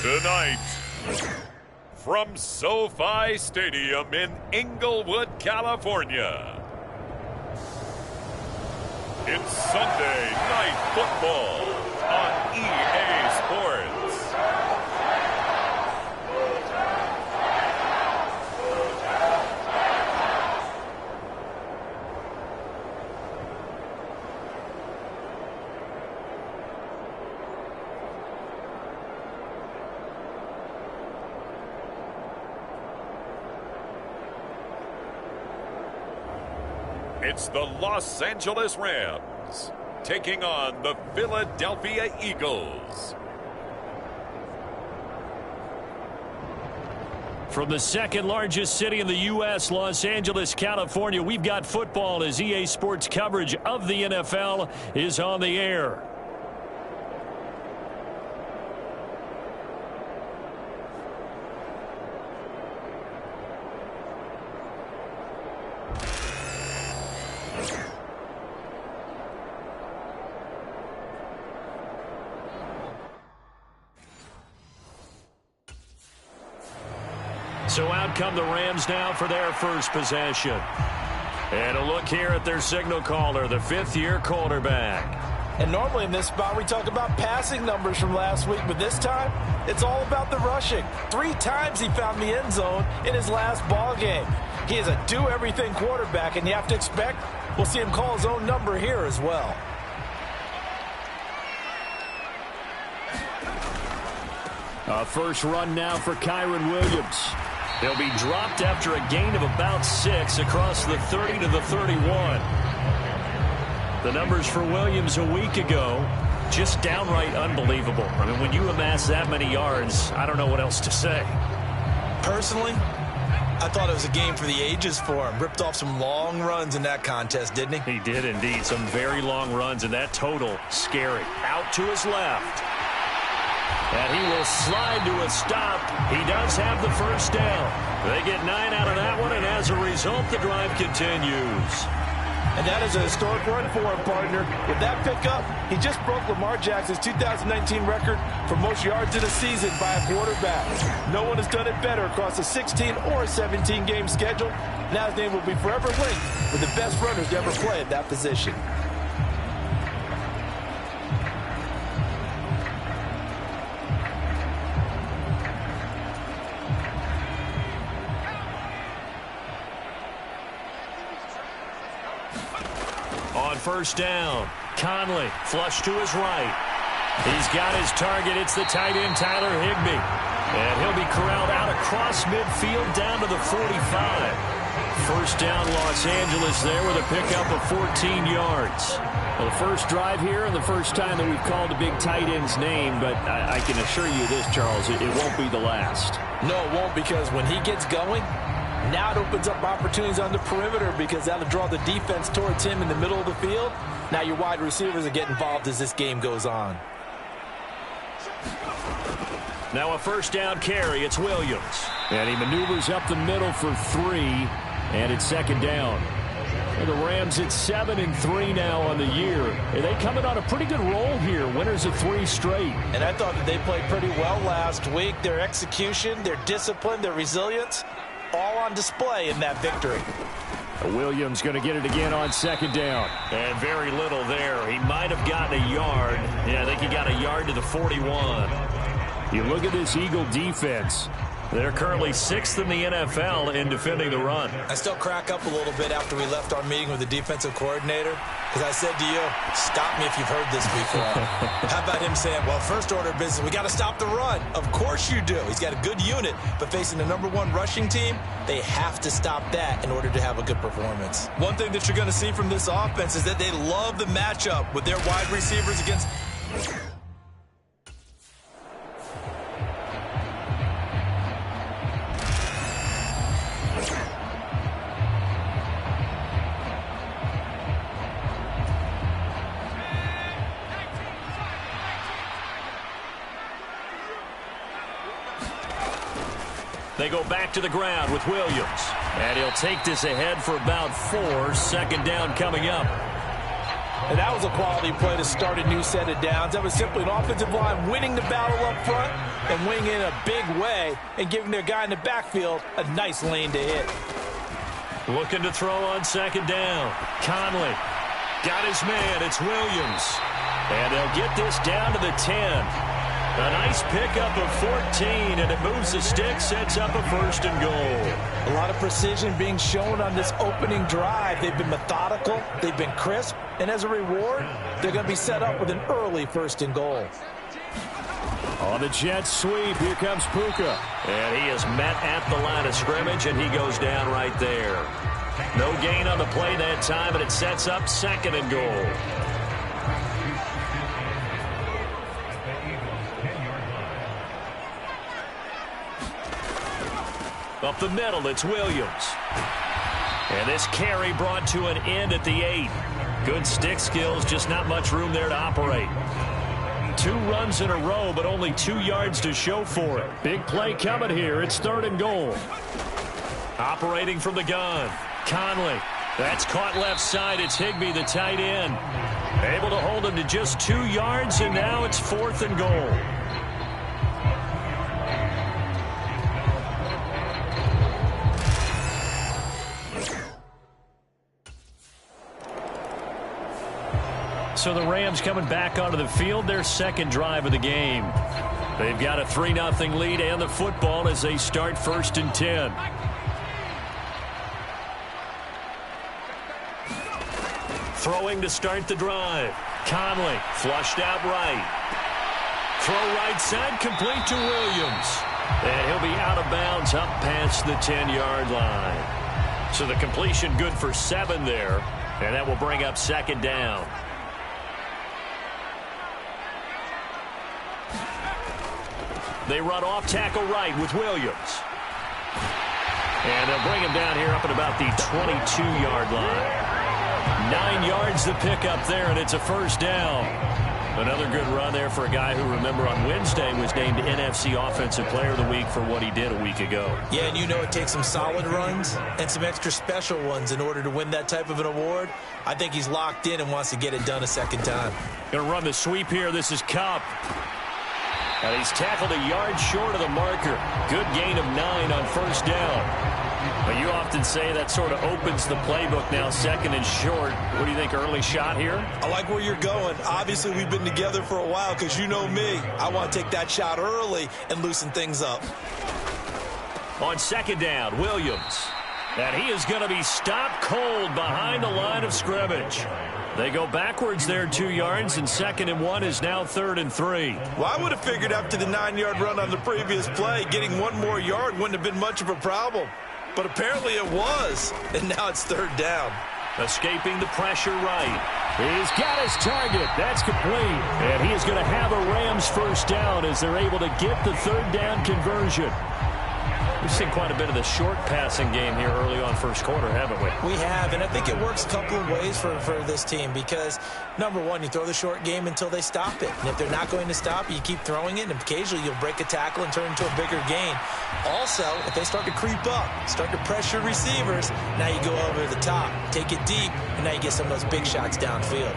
Tonight, from SoFi Stadium in Inglewood, California, it's Sunday Night Football on EA Sports. It's the Los Angeles Rams taking on the Philadelphia Eagles. From the second largest city in the U.S., Los Angeles, California, we've got football as EA Sports coverage of the NFL is on the air. So out come the Rams now for their first possession. And a look here at their signal caller, the fifth-year quarterback. And normally in this spot we talk about passing numbers from last week, but this time it's all about the rushing. 3 times he found the end zone in his last ball game. He is a do-everything quarterback, and you have to expect we'll see him call his own number here as well. A first run now for Kyren Williams. He'll be dropped after a gain of about 6 across the 30 to the 31. The numbers for Williams a week ago, just downright unbelievable. I mean, when you amass that many yards, I don't know what else to say. Personally, I thought it was a game for the ages for him. Ripped off some long runs in that contest, didn't he? He did indeed. Some very long runs, and that total, scary. Out to his left. And he will slide to a stop. He does have the first down. They get 9 out of that one, and as a result, the drive continues. And that is a historic run for him, partner. With that pickup, he just broke Lamar Jackson's 2019 record for most yards in a season by a quarterback. No one has done it better across a 16 or a 17-game schedule. Now his name will be forever linked with the best runners to ever play at that position. On first down, Conley flush to his right. He's got his target. It's the tight end, Tyler Higbee. And he'll be corralled out across midfield down to the 45. First down, Los Angeles there with a pickup of 14 yards. Well, the first drive here and the first time that we've called a big tight end's name, but I can assure you this, Charles, it won't be the last. No, it won't, because when he gets going, now it opens up opportunities on the perimeter because that'll draw the defense towards him in the middle of the field. Now your wide receivers will get involved as this game goes on. Now a first down carry. It's Williams. And he maneuvers up the middle for 3, and it's second down. And the Rams at 7-3 now on the year. And they coming on a pretty good roll here. Winners of 3 straight. And I thought that they played pretty well last week. Their execution, their discipline, their resilience, all on display in that victory. Williams going to get it again on second down. And very little there. He might have gotten a yard. Yeah, I think he got a yard to the 41. You look at this Eagle defense. They're currently 6th in the NFL in defending the run. I still crack up a little bit after we left our meeting with the defensive coordinator, because I said to you, stop me if you've heard this before. How about him saying, well, first order of business, we got to stop the run. Of course you do. He's got a good unit, but facing the #1 rushing team, they have to stop that in order to have a good performance. One thing that you're going to see from this offense is that they love the matchup with their wide receivers against... They go back to the ground with Williams. And he'll take this ahead for about 4. Second down coming up. And that was a quality play to start a new set of downs. That was simply an offensive line winning the battle up front and winning in a big way and giving their guy in the backfield a nice lane to hit. Looking to throw on second down. Conley got his man. It's Williams. And they'll get this down to the 10. A nice pickup of 14, and it moves the stick, sets up a 1st and goal. A lot of precision being shown on this opening drive. They've been methodical, they've been crisp, and as a reward, they're going to be set up with an early 1st and goal. On the jet sweep, here comes Puka. And he is met at the line of scrimmage, and he goes down right there. No gain on the play that time, and it sets up 2nd and goal. Up the middle, it's Williams. And this carry brought to an end at the 8. Good stick skills, just not much room there to operate. 2 runs in a row, but only 2 yards to show for it. Big play coming here. It's 3rd and goal. Operating from the gun. Conley. That's caught left side. It's Higbee, the tight end. Able to hold him to just 2 yards, and now it's 4th and goal. So the Rams coming back onto the field, their 2nd drive of the game. They've got a 3-0 lead and the football as they start 1st and 10. Throwing to start the drive. Conley flushed out right. Throw right side, complete to Williams. And he'll be out of bounds up past the 10-yard line. So the completion good for 7 there. And that will bring up 2nd down. They run off tackle right with Williams. And they'll bring him down here up at about the 22-yard line. 9 yards to pick up there, and it's a 1st down. Another good run there for a guy who, remember, on Wednesday was named NFC Offensive Player of the Week for what he did a week ago. Yeah, and you know it takes some solid runs and some extra special ones in order to win that type of an award. I think he's locked in and wants to get it done a 2nd time. Going to run the sweep here. This is Kupp. And he's tackled a yard short of the marker. Good gain of 9 on 1st down. But you often say that sort of opens the playbook now, 2nd and short. What do you think, early shot here? I like where you're going. Obviously, we've been together for a while because you know me. I want to take that shot early and loosen things up. On 2nd down, Williams. And he is going to be stopped cold behind the line of scrimmage. They go backwards there 2 yards, and 2nd and 1 is now 3rd and 3. Well, I would have figured after the 9-yard run on the previous play, getting 1 more yard wouldn't have been much of a problem. But apparently it was, and now it's 3rd down. Escaping the pressure right. He's got his target. That's complete. And he is going to have a Rams 1st down as they're able to get the 3rd down conversion. We've seen quite a bit of the short passing game here early on 1st quarter, haven't we? We have, and I think it works a couple of ways for this team because, number one, you throw the short game until they stop it. And if they're not going to stop it, you keep throwing it, and occasionally you'll break a tackle and turn into a bigger gain. Also, if they start to creep up, start to pressure receivers, now you go over the top, take it deep, and now you get some of those big shots downfield.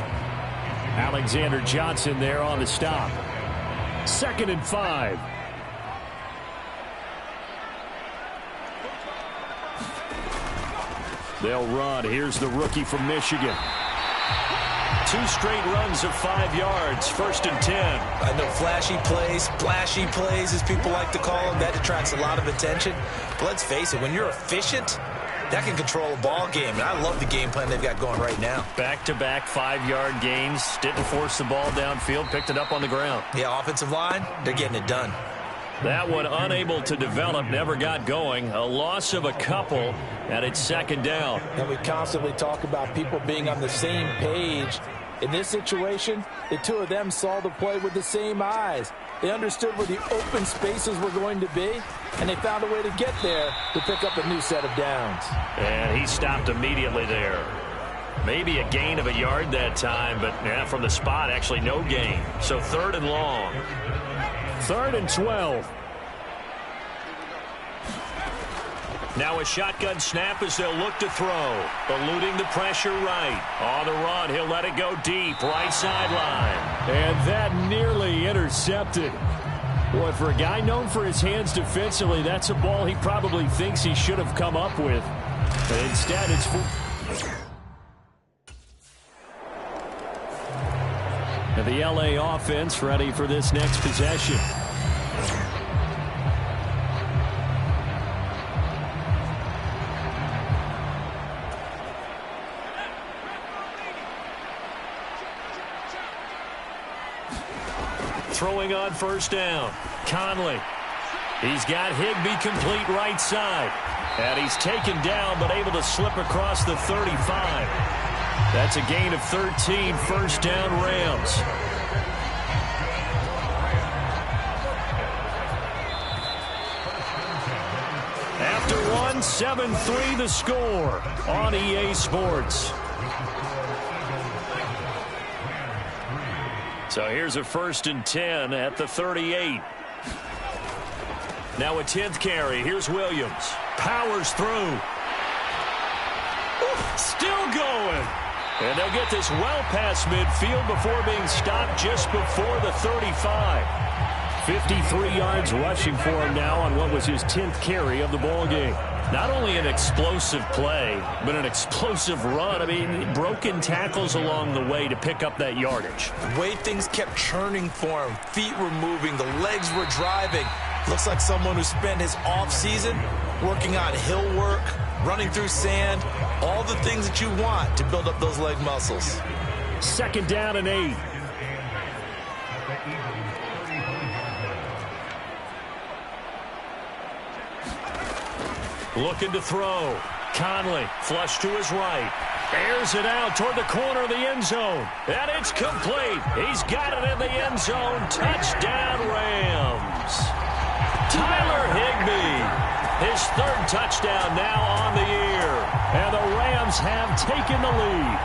Alexander Johnson there on the stop. 2nd and 5. They'll run. Here's the rookie from Michigan. 2 straight runs of 5 yards. 1st and 10. I know flashy plays, as people like to call them. That attracts a lot of attention. But let's face it, when you're efficient, that can control a ball game. And I love the game plan they've got going right now. Back-to-back 5-yard gains. Didn't force the ball downfield. Picked it up on the ground. Yeah, offensive line, they're getting it done. That one unable to develop, never got going. A loss of a couple, and it's 2nd down. And we constantly talk about people being on the same page. In this situation, the 2 of them saw the play with the same eyes. They understood where the open spaces were going to be, and they found a way to get there to pick up a new set of downs. And he stopped immediately there. Maybe a gain of a yard that time, but from the spot, actually no gain. So 3rd and long. 3rd and 12. Now a shotgun snap as they'll look to throw. Eluding the pressure right. On the run, he'll let it go deep. Right sideline. And that nearly intercepted. Boy, for a guy known for his hands defensively, that's a ball he probably thinks he should have come up with. But instead, it's... And the LA offense ready for this next possession. Throwing on first down. Conley. He's got Higbee complete right side. And he's taken down but able to slip across the 35. That's a gain of 13. First down, Rams. After one, 7-3 the score on EA Sports. So here's a 1st and 10 at the 38. Now a 10th carry. Here's Williams. Powers through. Still going. And they'll get this well past midfield before being stopped just before the 35. 53 yards rushing for him now on what was his 10th carry of the ball game. Not only an explosive play, but an explosive run. I mean, broken tackles along the way to pick up that yardage. The way things kept churning for him, feet were moving, the legs were driving. Looks like someone who spent his offseason working on hill work, running through sand, all the things that you want to build up those leg muscles. 2nd down and 8. Looking to throw. Conley, flush to his right. Airs it out toward the corner of the end zone. And it's complete. He's got it in the end zone. Touchdown, Rams. Tyler Higbee. His 3rd touchdown now on the year. And the Rams have taken the lead.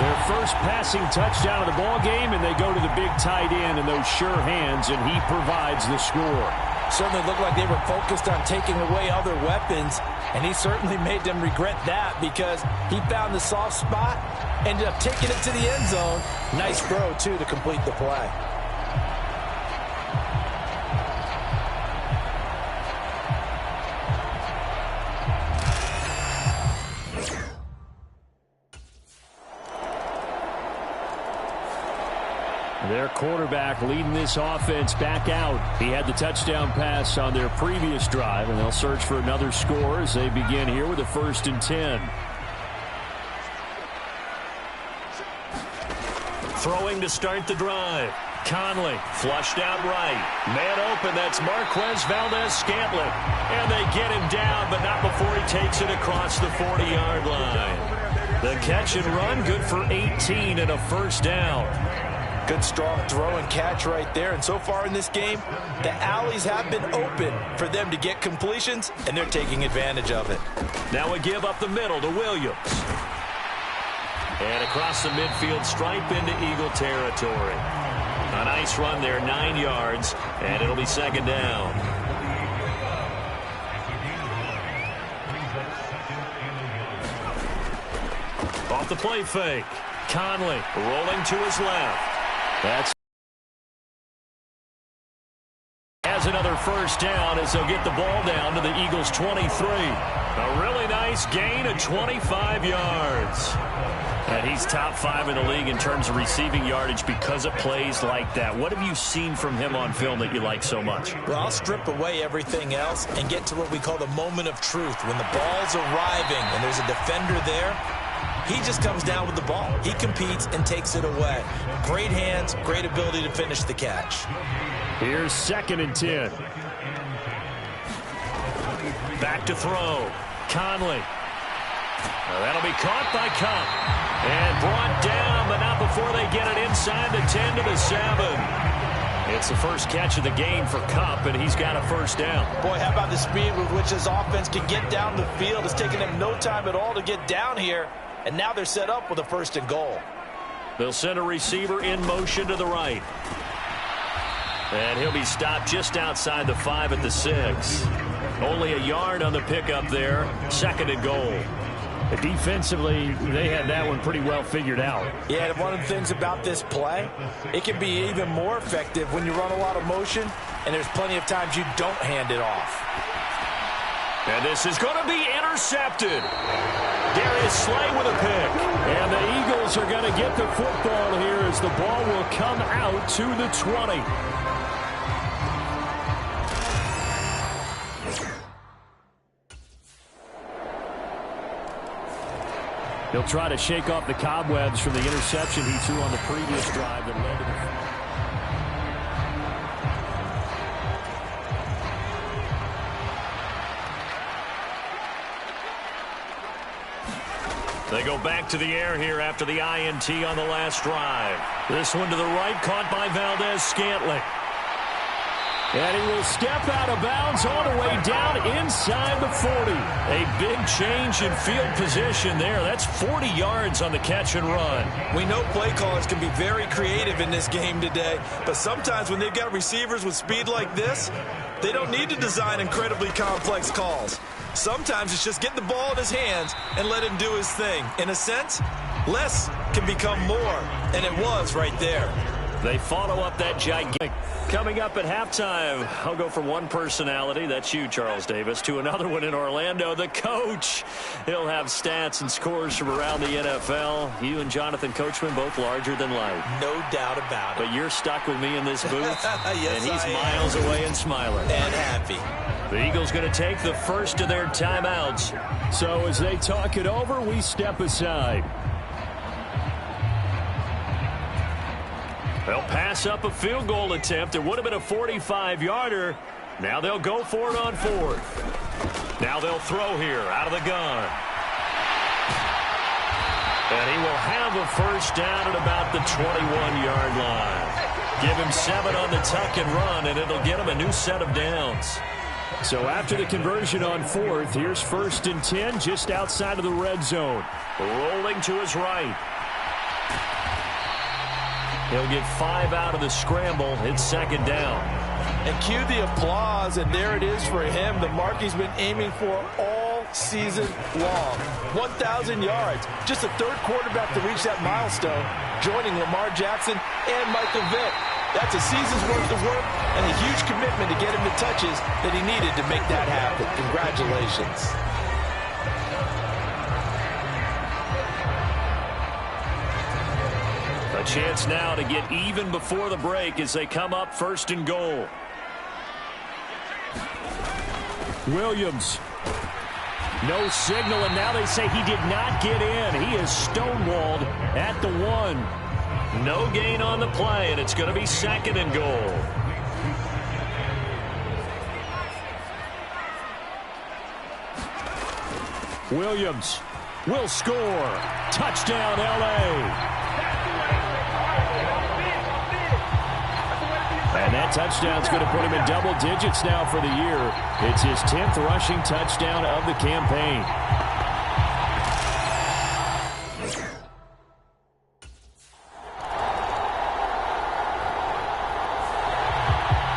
Their first passing touchdown of the ball game, and they go to the big tight end in those sure hands, and he provides the score. Certainly looked like they were focused on taking away other weapons, and he certainly made them regret that because he found the soft spot, ended up taking it to the end zone. Nice throw, too, to complete the play. Their quarterback leading this offense back out. He had the touchdown pass on their previous drive, and they'll search for another score as they begin here with a 1st and 10. Throwing to start the drive. Conley flushed out right. Man open, that's Marquez Valdez-Scantling. And they get him down, but not before he takes it across the 40-yard line. The catch and run, good for 18 and a 1st down. Good strong throw and catch right there. And so far in this game, the alleys have been open for them to get completions, and they're taking advantage of it. Now a give up the middle to Williams. And across the midfield stripe into Eagle territory. A nice run there, 9 yards, and it'll be 2nd down. Off the play fake. Conley rolling to his left. That's has another 1st down as they'll get the ball down to the Eagles' 23. A really nice gain of 25 yards. And he's top 5 in the league in terms of receiving yardage because of plays like that. What have you seen from him on film that you like so much? Well, I'll strip away everything else and get to what we call the moment of truth. When the ball's arriving and there's a defender there, he just comes down with the ball. He competes and takes it away. Great hands, great ability to finish the catch. Here's 2nd and 10. Back to throw. Conley. That'll be caught by Cup. And brought down, but not before they get it inside the 10 to the 7. It's the first catch of the game for Cup, and he's got a 1st down. Boy, how about the speed with which this offense can get down the field? It's taken them no time at all to get down here. And now they're set up with a 1st and goal. They'll send a receiver in motion to the right. And he'll be stopped just outside the 5 at the 6. Only a yard on the pickup there. 2nd and goal. Defensively, they had that one pretty well figured out. Yeah, and one of the things about this play, it can be even more effective when you run a lot of motion, and there's plenty of times you don't hand it off. And this is going to be intercepted. Darius Slay with a pick. And the Eagles are going to get the football here as the ball will come out to the 20. He'll try to shake off the cobwebs from the interception he threw on the previous drive that led to the... They go back to the air here after the INT on the last drive. This one to the right, caught by Valdez-Scantling. And he will step out of bounds all the way down inside the 40. A big change in field position there. That's 40 yards on the catch and run. We know play callers can be very creative in this game today, but sometimes when they've got receivers with speed like this, they don't need to design incredibly complex calls. Sometimes it's just get the ball in his hands and let him do his thing. In a sense, less can become more, and it was right there. They follow up that gigantic. Coming up at halftime, I'll go from one personality, that's you, Charles Davis, to another one in Orlando, the coach. He'll have stats and scores from around the NFL. You and Jonathan Coachman, both larger than life. No doubt about it. But you're stuck with me in this booth, yes, and he's I miles am. away and smiling. And happy. The Eagles going to take the first of their timeouts. So as they talk it over, we step aside. They'll pass up a field goal attempt. It would have been a 45-yarder. Now they'll go for it on 4th. Now they'll throw here out of the gun. And he will have a first down at about the 21-yard line. Give him 7 on the tuck and run, and it'll get him a new set of downs. So after the conversion on 4th, here's 1st and 10 just outside of the red zone. Rolling to his right. He'll get 5 out of the scramble. It's 2nd down. And cue the applause, and there it is for him, the mark he's been aiming for all season long. 1,000 yards. Just the 3rd quarterback to reach that milestone, joining Lamar Jackson and Michael Vick. That's a season's worth of work and a huge commitment to get him the touches that he needed to make that happen. Congratulations. A chance now to get even before the break as they come up 1st and goal. Williams. No signal, and now they say he did not get in. He is stonewalled at the 1. No gain on the play, and it's going to be 2nd and goal. Williams will score. Touchdown, L.A. And that touchdown's going to put him in double digits now for the year. It's his 10th rushing touchdown of the campaign.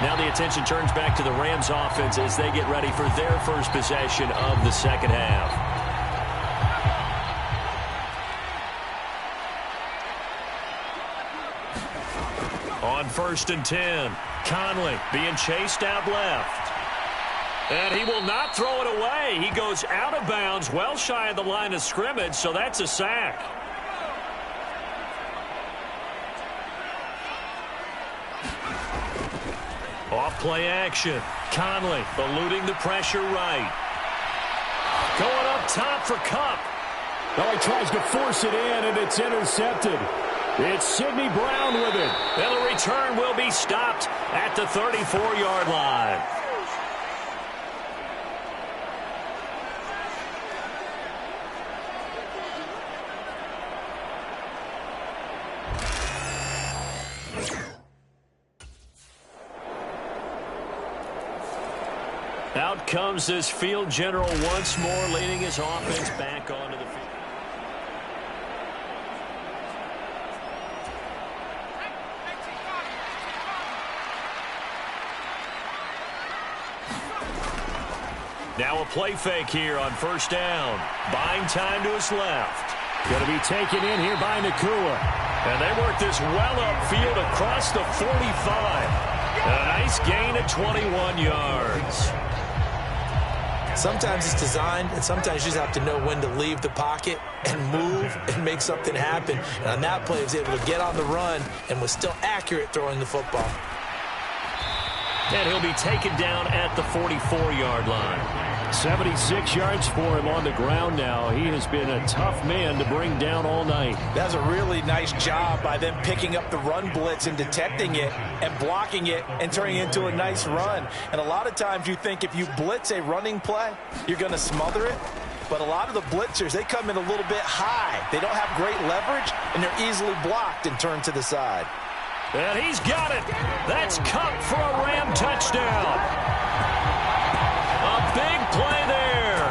Now the attention turns back to the Rams offense as they get ready for their first possession of the second half. On 1st and 10, Conley being chased out left. And he will not throw it away. He goes out of bounds, well shy of the line of scrimmage, so that's a sack. Off play action. Conley eluding the pressure right. Going up top for Kupp. Oh, he tries to force it in, and it's intercepted. It's Sidney Brown with it. And the return will be stopped at the 34-yard line. Out comes this field general once more, leading his offense back onto the field. Now a play fake here on first down. Buying time to his left. Going to be taken in here by Nakua. And they work this well upfield across the 45. A nice gain of 21 yards. Sometimes it's designed, and sometimes you just have to know when to leave the pocket and move and make something happen. And on that play, he was able to get on the run and was still accurate throwing the football. And he'll be taken down at the 44-yard line. 76 yards for him on the ground now. He has been a tough man to bring down all night. That's a really nice job by them picking up the run blitz and detecting it and blocking it and turning it into a nice run. And a lot of times you think if you blitz a running play, you're going to smother it. But a lot of the blitzers, they come in a little bit high. They don't have great leverage, and they're easily blocked and turned to the side. And he's got it. That's Cup for a Ram touchdown. A big play there.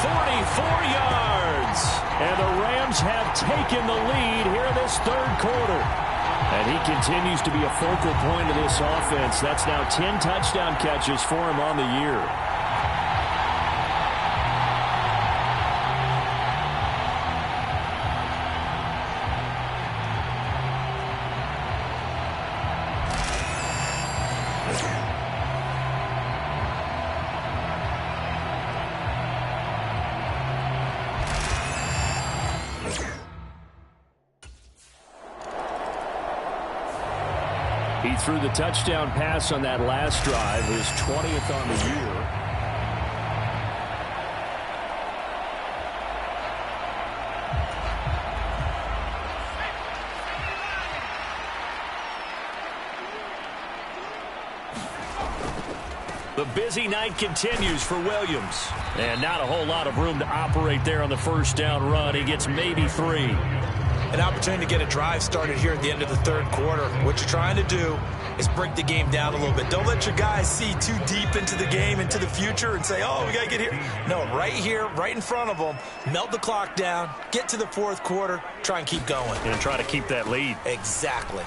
44 yards. And the Rams have taken the lead here in this third quarter. And he continues to be a focal point of this offense. That's now 10 touchdown catches for him on the year. He threw the touchdown pass on that last drive, his 20th on the year. The busy night continues for Williams. And not a whole lot of room to operate there on the first down run. He gets maybe 3. An opportunity to get a drive started here at the end of the third quarter. What you're trying to do is break the game down a little bit. Don't let your guys see too deep into the game, into the future, and say, oh, we got to get here. No, right here, right in front of them, melt the clock down, get to the fourth quarter, try and keep going. And try to keep that lead. Exactly.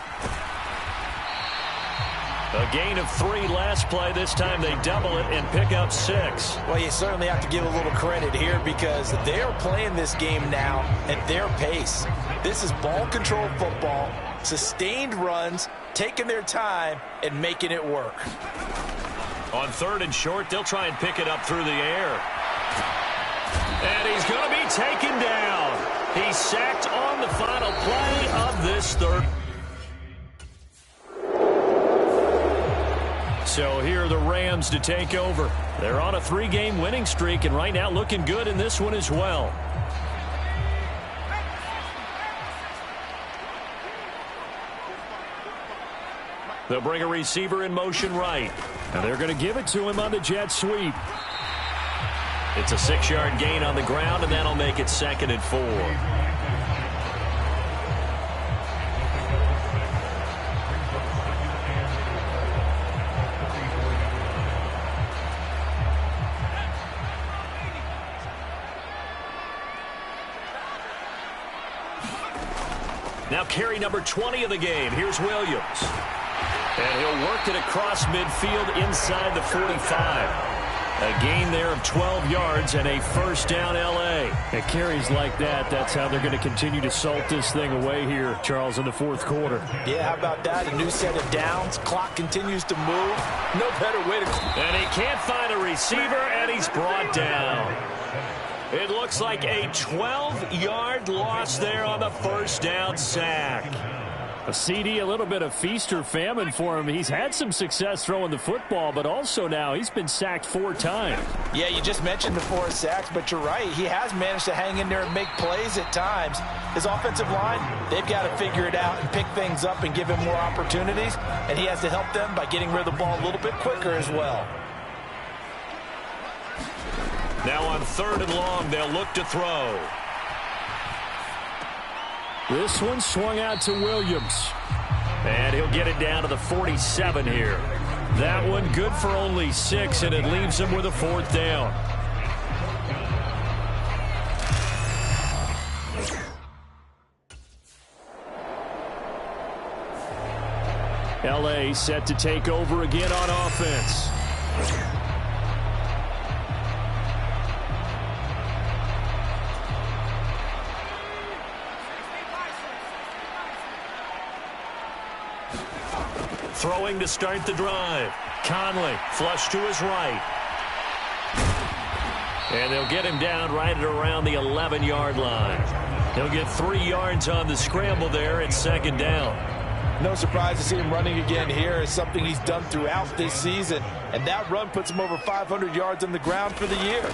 A gain of 3 last play. This time they double it and pick up 6. Well, you certainly have to give a little credit here because they're playing this game now at their pace. This is ball control football, sustained runs, taking their time and making it work. On 3rd and short, they'll try and pick it up through the air. And he's going to be taken down. He's sacked on the final play of this third. So here are the Rams to take over. They're on a 3-game winning streak, and right now looking good in this one as well. They'll bring a receiver in motion right. And they're going to give it to him on the jet sweep. It's a 6-yard gain on the ground, and that'll make it 2nd and 4. Now carry number 20 of the game. Here's Williams. And he'll work it across midfield inside the 45. A gain there of 12 yards and a first down L.A. It carries like that. That's how they're going to continue to salt this thing away here, Charles, in the fourth quarter. Yeah, how about that? A new set of downs. Clock continues to move. No better way to... And he can't find a receiver, and he's brought down. It looks like a 12-yard loss there on the first down sack. A CD, a little bit of feast or famine for him. He's had some success throwing the football, but also now he's been sacked 4 times. Yeah, you just mentioned the 4 sacks, but you're right. He has managed to hang in there and make plays at times. His offensive line, they've got to figure it out and pick things up and give him more opportunities, and he has to help them by getting rid of the ball a little bit quicker as well. Now on 3rd and long, they'll look to throw. This one swung out to Williams. And he'll get it down to the 47 here. That one good for only 6, and it leaves him with a 4th down. L.A. set to take over again on offense. Throwing to start the drive. Conley, flush to his right. And they'll get him down right at around the 11-yard line. He'll get 3 yards on the scramble there at second down. No surprise to see him running again here. It's something he's done throughout this season. And that run puts him over 500 yards on the ground for the year.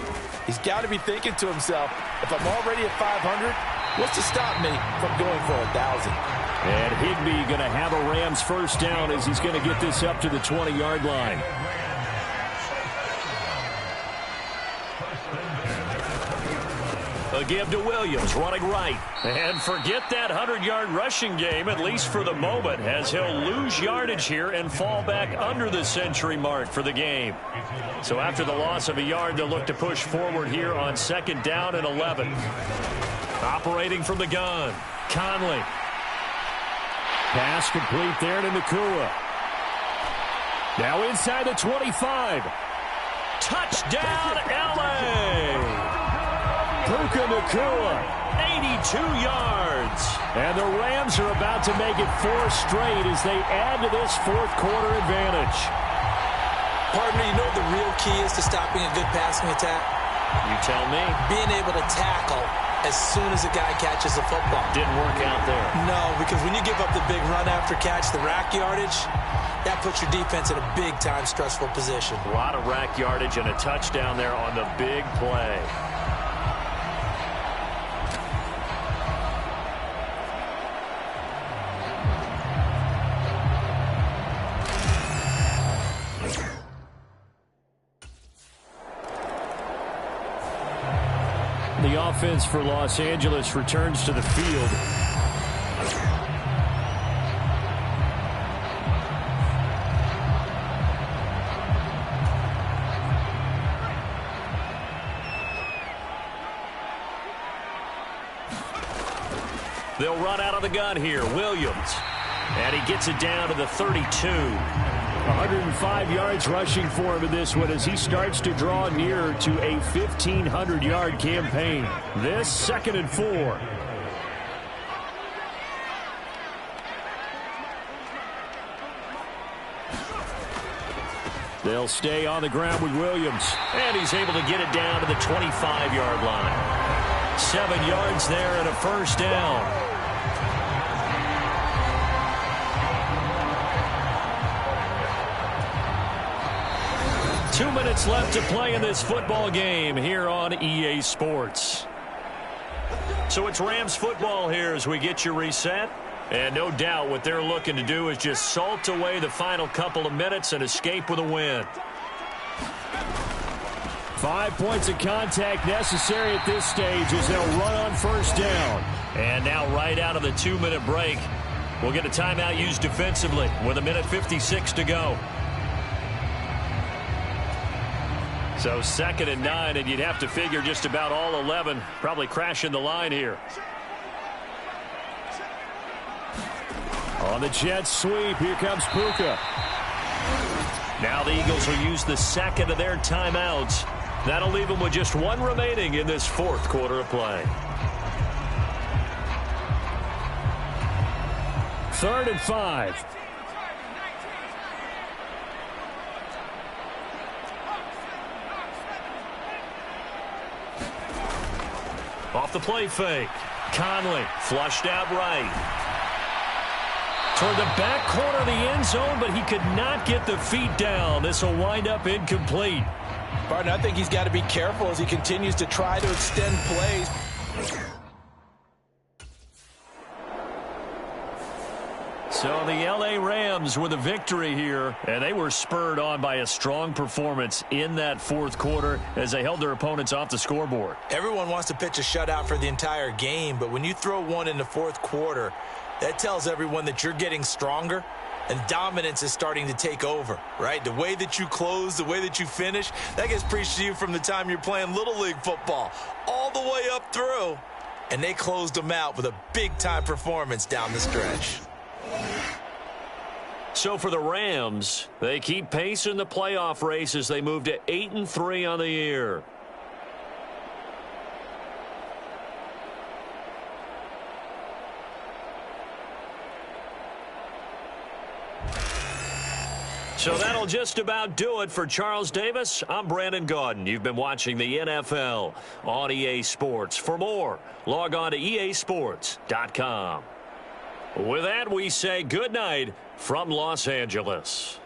He's got to be thinking to himself, if I'm already at 500, what's to stop me from going for 1,000? And Higbee going to have a Rams first down as he's going to get this up to the 20-yard line. A give to Williams, running right. And forget that 100-yard rushing game, at least for the moment, as he'll lose yardage here and fall back under the century mark for the game. So after the loss of a yard, they'll look to push forward here on second down and 11. Operating from the gun, Conley. Pass complete there to Nakua. Now inside the 25. Touchdown, L.A.! Puka Nakua, 82 yards. And the Rams are about to make it 4 straight as they add to this fourth quarter advantage. Partner, you know what the real key is to stopping a good passing attack? You tell me. Being able to tackle as soon as a guy catches a football. Didn't work out there. No, because when you give up the big run after catch, the rack yardage, that puts your defense in a big-time stressful position. A lot of rack yardage and a touchdown there on the big play. The offense for Los Angeles returns to the field. They'll run out of the gun here. Williams. And he gets it down to the 32. 105 yards rushing for him in this one as he starts to draw nearer to a 1,500-yard campaign. This 2nd and 4. They'll stay on the ground with Williams. And he's able to get it down to the 25-yard line. 7 yards there and a first down. 2 minutes left to play in this football game here on EA Sports. So it's Rams football here as we get you reset. And no doubt what they're looking to do is just salt away the final couple of minutes and escape with a win. 5 points of contact necessary at this stage as they'll run on first down. And now right out of the 2-minute break, we'll get a timeout used defensively with 1:56 to go. So 2nd and 9, and you'd have to figure just about all 11 probably crashing the line here. On the jet sweep, here comes Puka. Now the Eagles will use the second of their timeouts. That'll leave them with just one remaining in this fourth quarter of play. 3rd and 5. Off the play fake. Conley flushed out right. Toward the back corner of the end zone, but he could not get the feet down. This will wind up incomplete. Barton, I think he's got to be careful as he continues to try to extend plays. So the L.A. Rams with a victory here, and they were spurred on by a strong performance in that fourth quarter as they held their opponents off the scoreboard. Everyone wants to pitch a shutout for the entire game, but when you throw one in the fourth quarter, that tells everyone that you're getting stronger and dominance is starting to take over, right? The way that you close, the way that you finish, that gets preached to you from the time you're playing Little League football all the way up through. And they closed them out with a big-time performance down the stretch. So for the Rams, they keep pace in the playoff race as they move to 8-3 on the year. So that'll just about do it for Charles Davis. I'm Brandon Gaudin. You've been watching the NFL on EA Sports. For more, log on to easports.com. With that, we say good night from Los Angeles.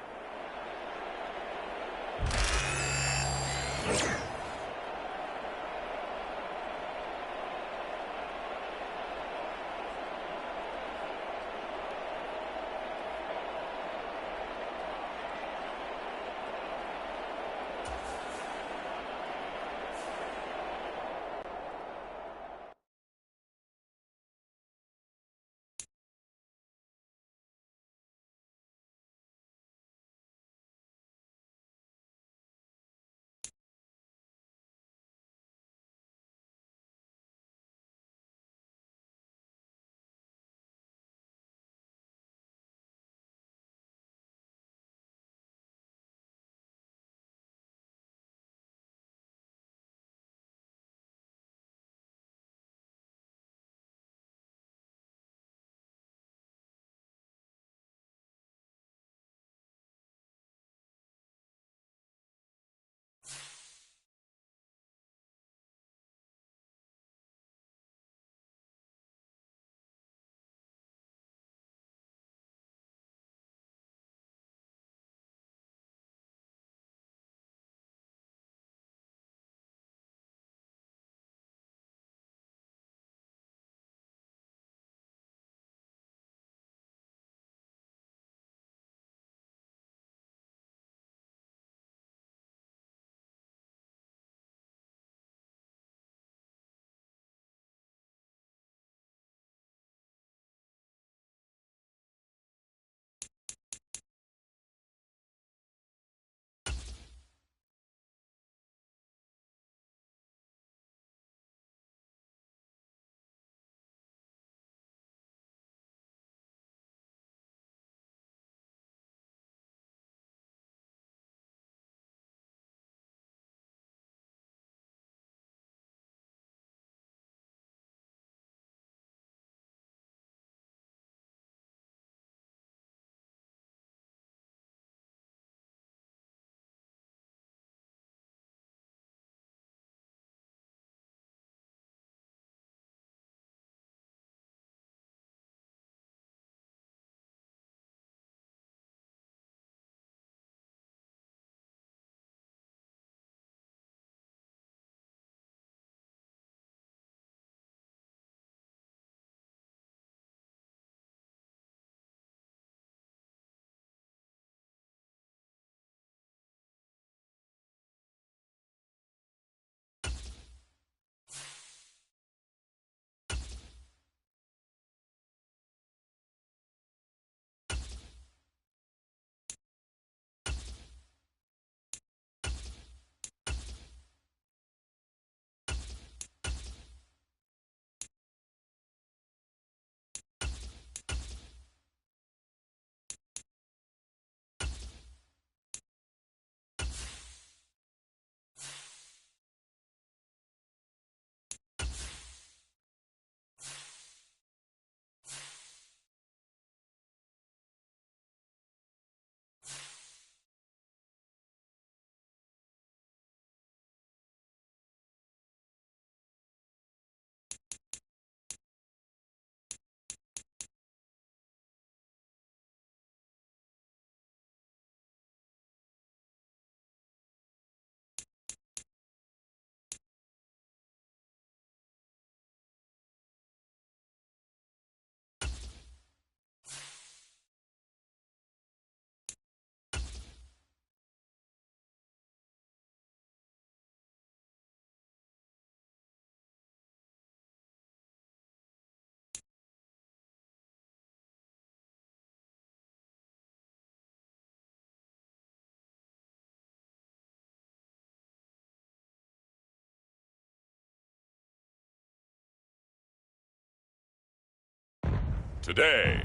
Today,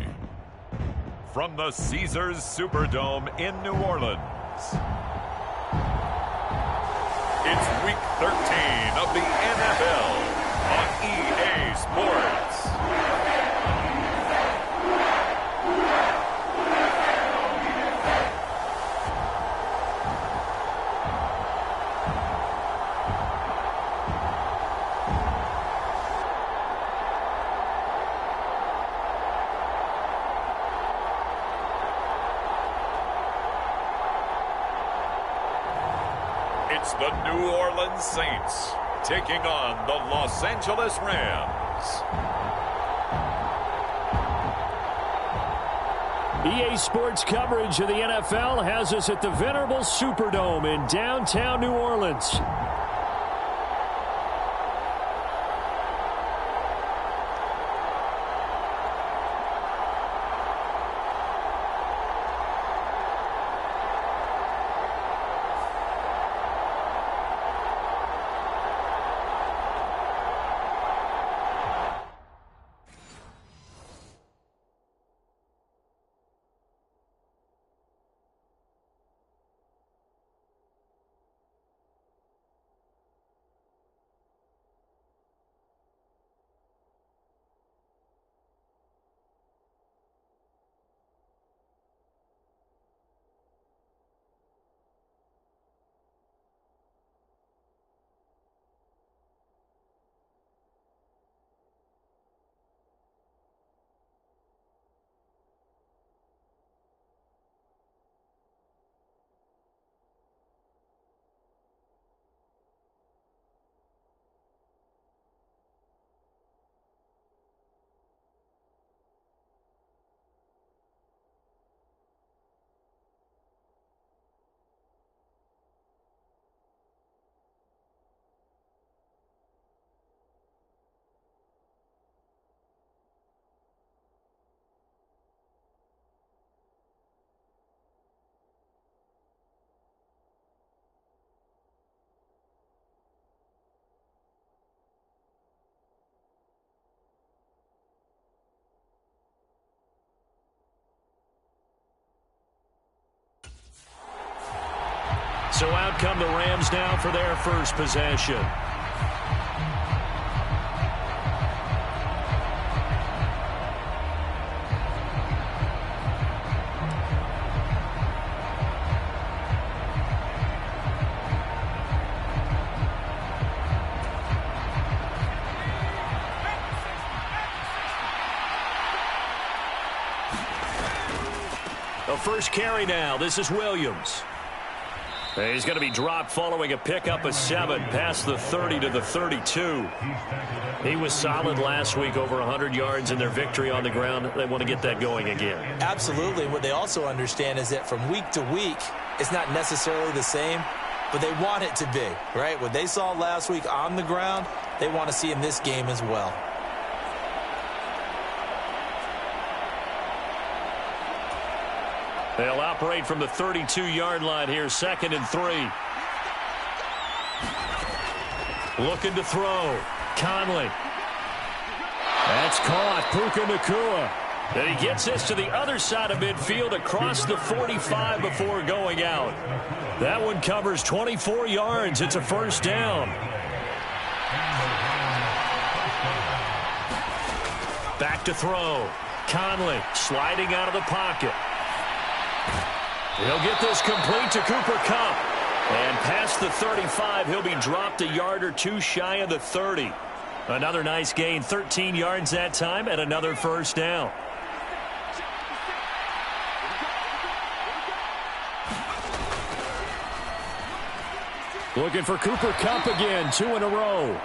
from the Caesars Superdome in New Orleans, it's Week 13 of the NFL on EA Sports. It's the New Orleans Saints taking on the Los Angeles Rams. EA Sports coverage of the NFL has us at the venerable Superdome in downtown New Orleans. So out come the Rams now for their first possession. The first carry now. This is Williams. He's going to be dropped following a pickup of 7 past the 30 to the 32. He was solid last week, over 100 yards in their victory on the ground. They want to get that going again. Absolutely. What they also understand is that from week to week, it's not necessarily the same, but they want it to be, right? What they saw last week on the ground, they want to see in this game as well. They'll operate from the 32-yard line here, 2nd and 3. Looking to throw. Conley. That's caught. Puka Nacua. And he gets this to the other side of midfield across the 45 before going out. That one covers 24 yards. It's a first down. Back to throw. Conley sliding out of the pocket. He'll get this complete to Cooper Kupp. And past the 35, he'll be dropped a yard or two shy of the 30. Another nice gain, 13 yards that time, and another first down. Looking for Cooper Kupp again, 2 in a row.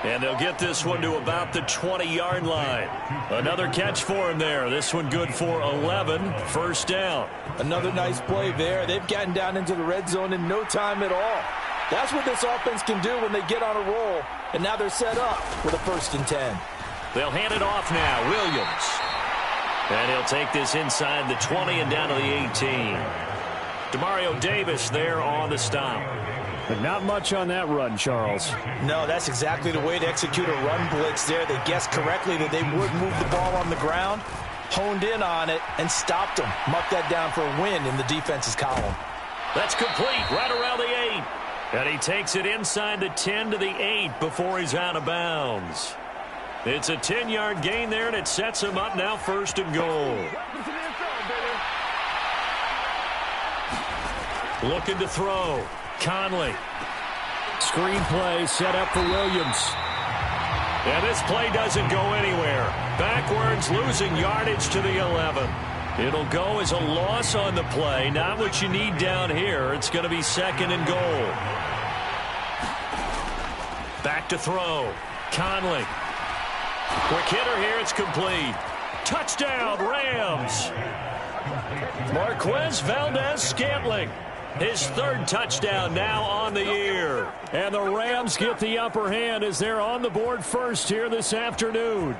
And they'll get this one to about the 20-yard line. Another catch for him there. This one good for 11. First down. Another nice play there. They've gotten down into the red zone in no time at all. That's what this offense can do when they get on a roll. And now they're set up with a 1st and 10. They'll hand it off now. Williams. And he'll take this inside the 20 and down to the 18. Demario Davis there on the stop. But not much on that run, Charles. No, that's exactly the way to execute a run blitz there. They guessed correctly that they would move the ball on the ground, honed in on it, and stopped them. Marked that down for a win in the defense's column. That's complete right around the 8. And he takes it inside the 10 to the 8 before he's out of bounds. It's a 10-yard gain there, and it sets him up now 1st and goal. Looking to throw. Conley. Screen play set up for Williams. And this play doesn't go anywhere. Backwards, losing yardage to the 11. It'll go as a loss on the play. Not what you need down here. It's going to be 2nd and goal. Back to throw. Conley. Quick hitter here. It's complete. Touchdown, Rams. Marquez Valdez-Scantling. His third touchdown now on the year. And the Rams get the upper hand as they're on the board first here this afternoon.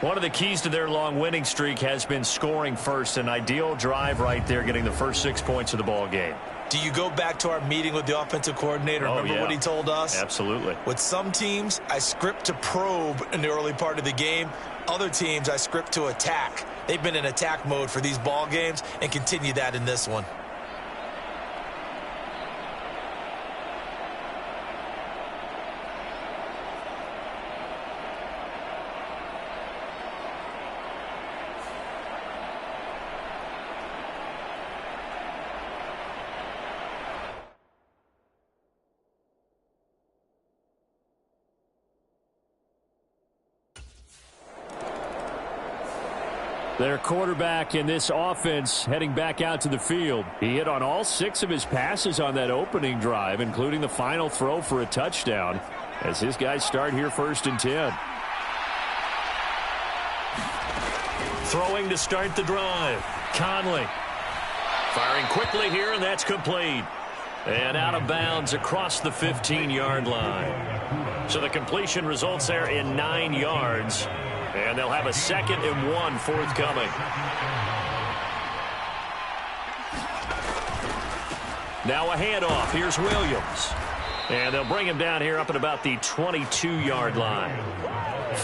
One of the keys to their long winning streak has been scoring first. An ideal drive right there, getting the first 6 points of the ball game. Do you go back to our meeting with the offensive coordinator? Remember what he told us? Absolutely. With some teams, I script to probe in the early part of the game. Other teams, I script to attack. They've been in attack mode for these ball games and continue that in this one. Their quarterback in this offense heading back out to the field. He hit on all 6 of his passes on that opening drive, including the final throw for a touchdown, as his guys start here 1st and 10. Throwing to start the drive. Conley. Firing quickly here, and that's complete. And out of bounds across the 15-yard line. So the completion results there in 9 yards. And they'll have a 2nd and 1 forthcoming. Now a handoff. Here's Williams. And they'll bring him down here up at about the 22-yard line.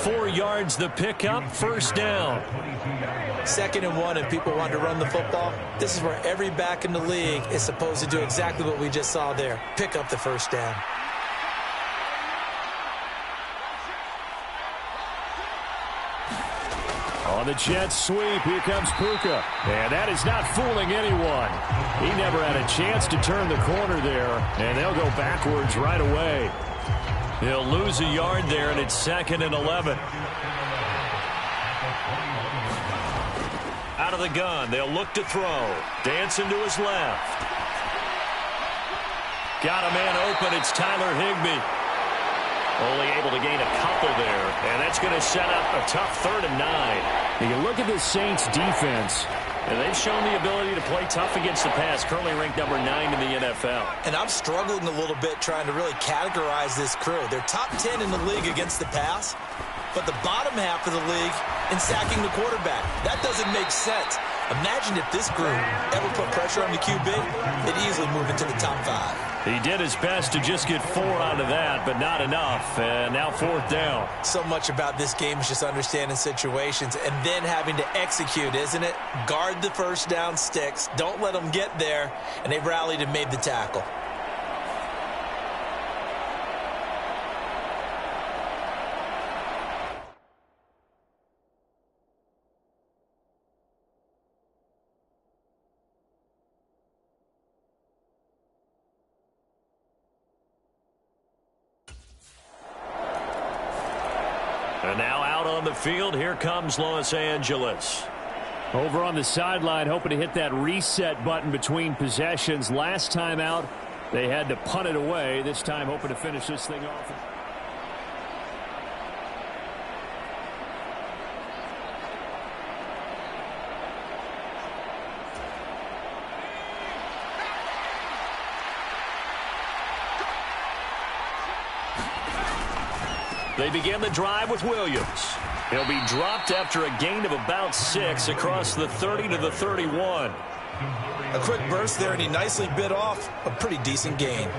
4 yards the pickup, 1st down. 2nd and 1, and people want to run the football. This is where every back in the league is supposed to do exactly what we just saw there. Pick up the 1st down. On the jet sweep, here comes Puka. And that is not fooling anyone. He never had a chance to turn the corner there, and they'll go backwards right away. He'll lose a yard there, and it's 2nd and 11. Out of the gun, they'll look to throw. Dancing to his left. Got a man open, it's Tyler Higbee. Only able to gain a couple there, and that's going to set up a tough 3rd and 9. You look at this Saints defense, and they've shown the ability to play tough against the pass, currently ranked number 9 in the NFL. And I'm struggling a little bit trying to really categorize this crew. They're top 10 in the league against the pass, but the bottom half of the league in sacking the quarterback. That doesn't make sense. Imagine if this group ever put pressure on the QB, they'd easily move into the top 5. He did his best to just get 4 out of that, but not enough. And now 4th down. So much about this game is just understanding situations and then having to execute, isn't it? Guard the 1st down sticks. Don't let them get there. And they rallied and made the tackle. And now out on the field, here comes Los Angeles. Over on the sideline, hoping to hit that reset button between possessions. Last time out, they had to punt it away. This time, hoping to finish this thing off. They begin the drive with Williams. He'll be dropped after a gain of about 6 across the 30 to the 31. A quick burst there, and he nicely bit off a pretty decent gain.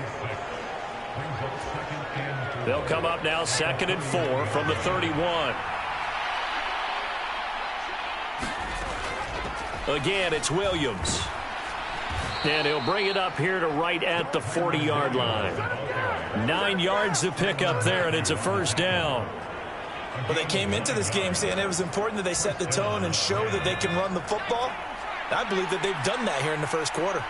They'll come up now 2nd and 4 from the 31. Again, it's Williams. And he'll bring it up here to right at the 40-yard line. 9 yards to pick up there, and it's a 1st down. Well, they came into this game saying it was important that they set the tone and show that they can run the football. I believe that they've done that here in the 1st quarter.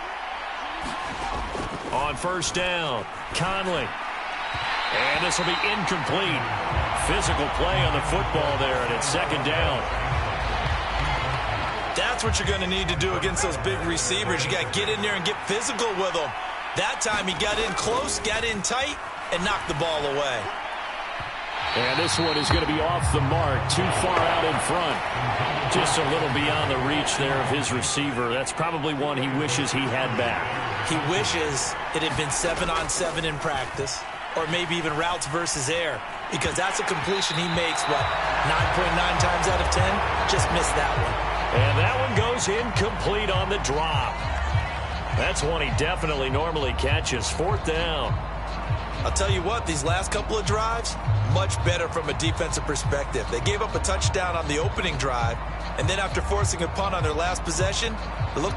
On 1st down, Conley. And this will be incomplete. Physical play on the football there, and it's 2nd down. That's what you're going to need to do against those big receivers. You got to get in there and get physical with them. That time he got in close, got in tight, and knock the ball away. And this one is going to be off the mark, too far out in front. Just a little beyond the reach there of his receiver. That's probably one he wishes he had back. He wishes it had been 7-on-7 in practice, or maybe even routes versus air, because that's a completion he makes, 9.9 times out of 10? Just missed that one. And that one goes incomplete on the drop. That's one he definitely normally catches. 4th down. I'll tell you what, these last couple of drives, much better from a defensive perspective. They gave up a touchdown on the opening drive, and then after forcing a punt on their last possession, look.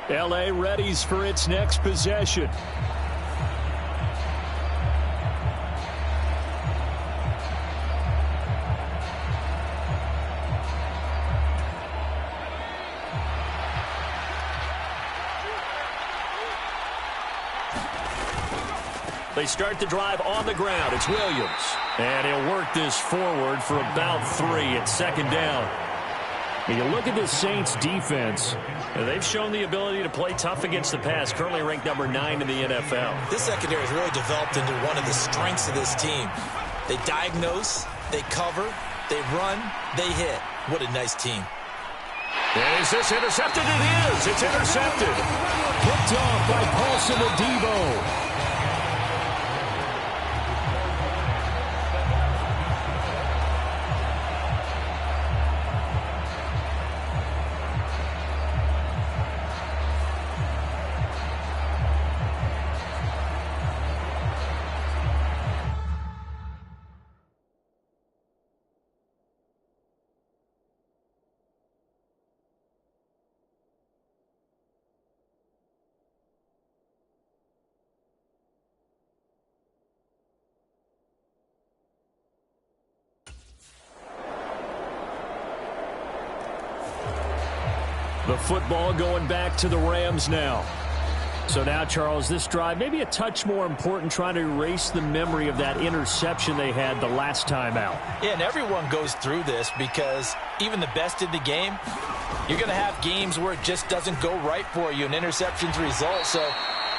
L.A. readies for its next possession. They start the drive on the ground. It's Williams. And he'll work this forward for about 3 at 2nd down. When you look at the Saints defense, they've shown the ability to play tough against the pass, currently ranked number 9 in the NFL. This secondary has really developed into one of the strengths of this team. They diagnose, they cover, they run, they hit. What a nice team. And is this intercepted? It is. It's intercepted. Picked off by Paulson Adebo. The football going back to the Rams now. So now, Charles, this drive maybe a touch more important, trying to erase the memory of that interception they had the last time out. Yeah, and everyone goes through this because even the best in the game, you're going to have games where it just doesn't go right for you and interceptions result. So,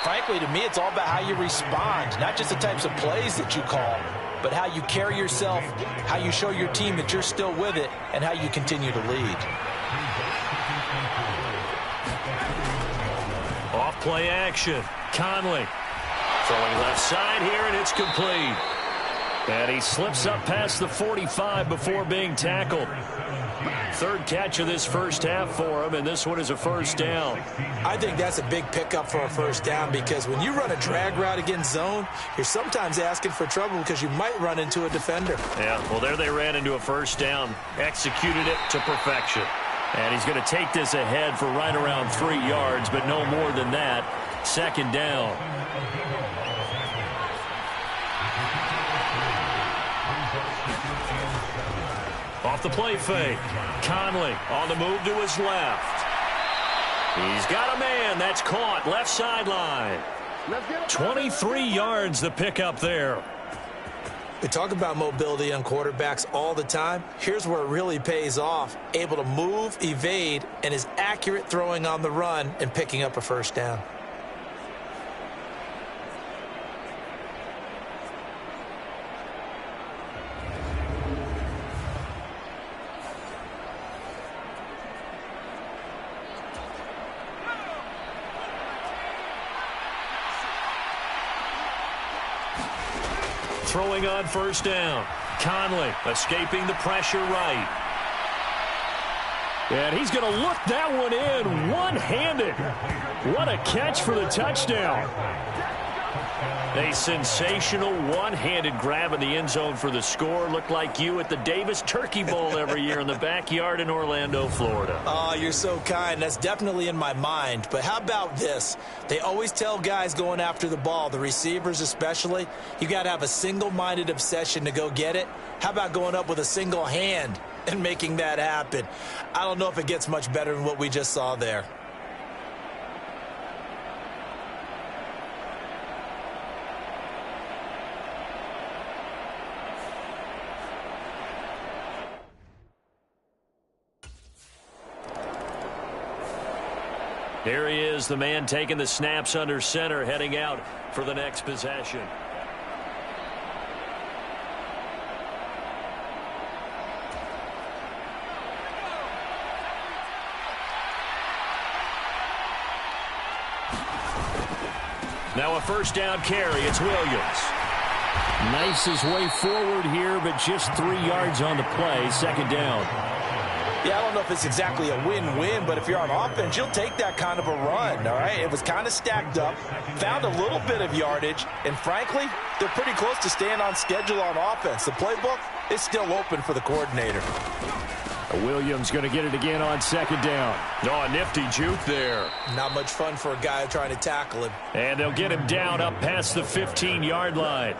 frankly, to me, it's all about how you respond, not just the types of plays that you call, but how you carry yourself, how you show your team that you're still with it, and how you continue to lead. Off play action. Conley throwing left side here, and it's complete. And he slips up past the 45 before being tackled. Third catch of this first half for him, and this one is a first down. I think that's a big pickup for a first down, because when you run a drag route against zone, you're sometimes asking for trouble because you might run into a defender. Yeah, well, there they ran into a first down, executed it to perfection. And he's going to take this ahead for right around 3 yards, but no more than that. Second down. Off the play fake. Conley on the move to his left. He's got a man. That's caught. Left sideline. 23 yards the pickup there. We talk about mobility on quarterbacks all the time. Here's where it really pays off. Able to move, evade, and is accurate throwing on the run and picking up a first down. Throwing on first down. Conley escaping the pressure right. And he's going to look that one in one-handed. What a catch for the touchdown. A sensational one-handed grab in the end zone for the score. Looked like you at the Davis Turkey Bowl every year in the backyard in Orlando, Florida. Oh, you're so kind. That's definitely in my mind. But how about this? They always tell guys going after the ball, the receivers especially, you got to have a single-minded obsession to go get it. How about going up with a single hand and making that happen? I don't know if it gets much better than what we just saw there. Here he is, the man taking the snaps under center, heading out for the next possession. Now a first down carry. It's Williams. Nice his way forward here, but just 3 yards on the play. Second down. Yeah, I don't know if it's exactly a win-win, but if you're on offense, you'll take that kind of a run, all right? It was kind of stacked up, found a little bit of yardage, and frankly, they're pretty close to staying on schedule on offense. The playbook is still open for the coordinator. Williams going to get it again on second down. Oh, a nifty juke there. Not much fun for a guy trying to tackle him. And they'll get him down up past the 15-yard line.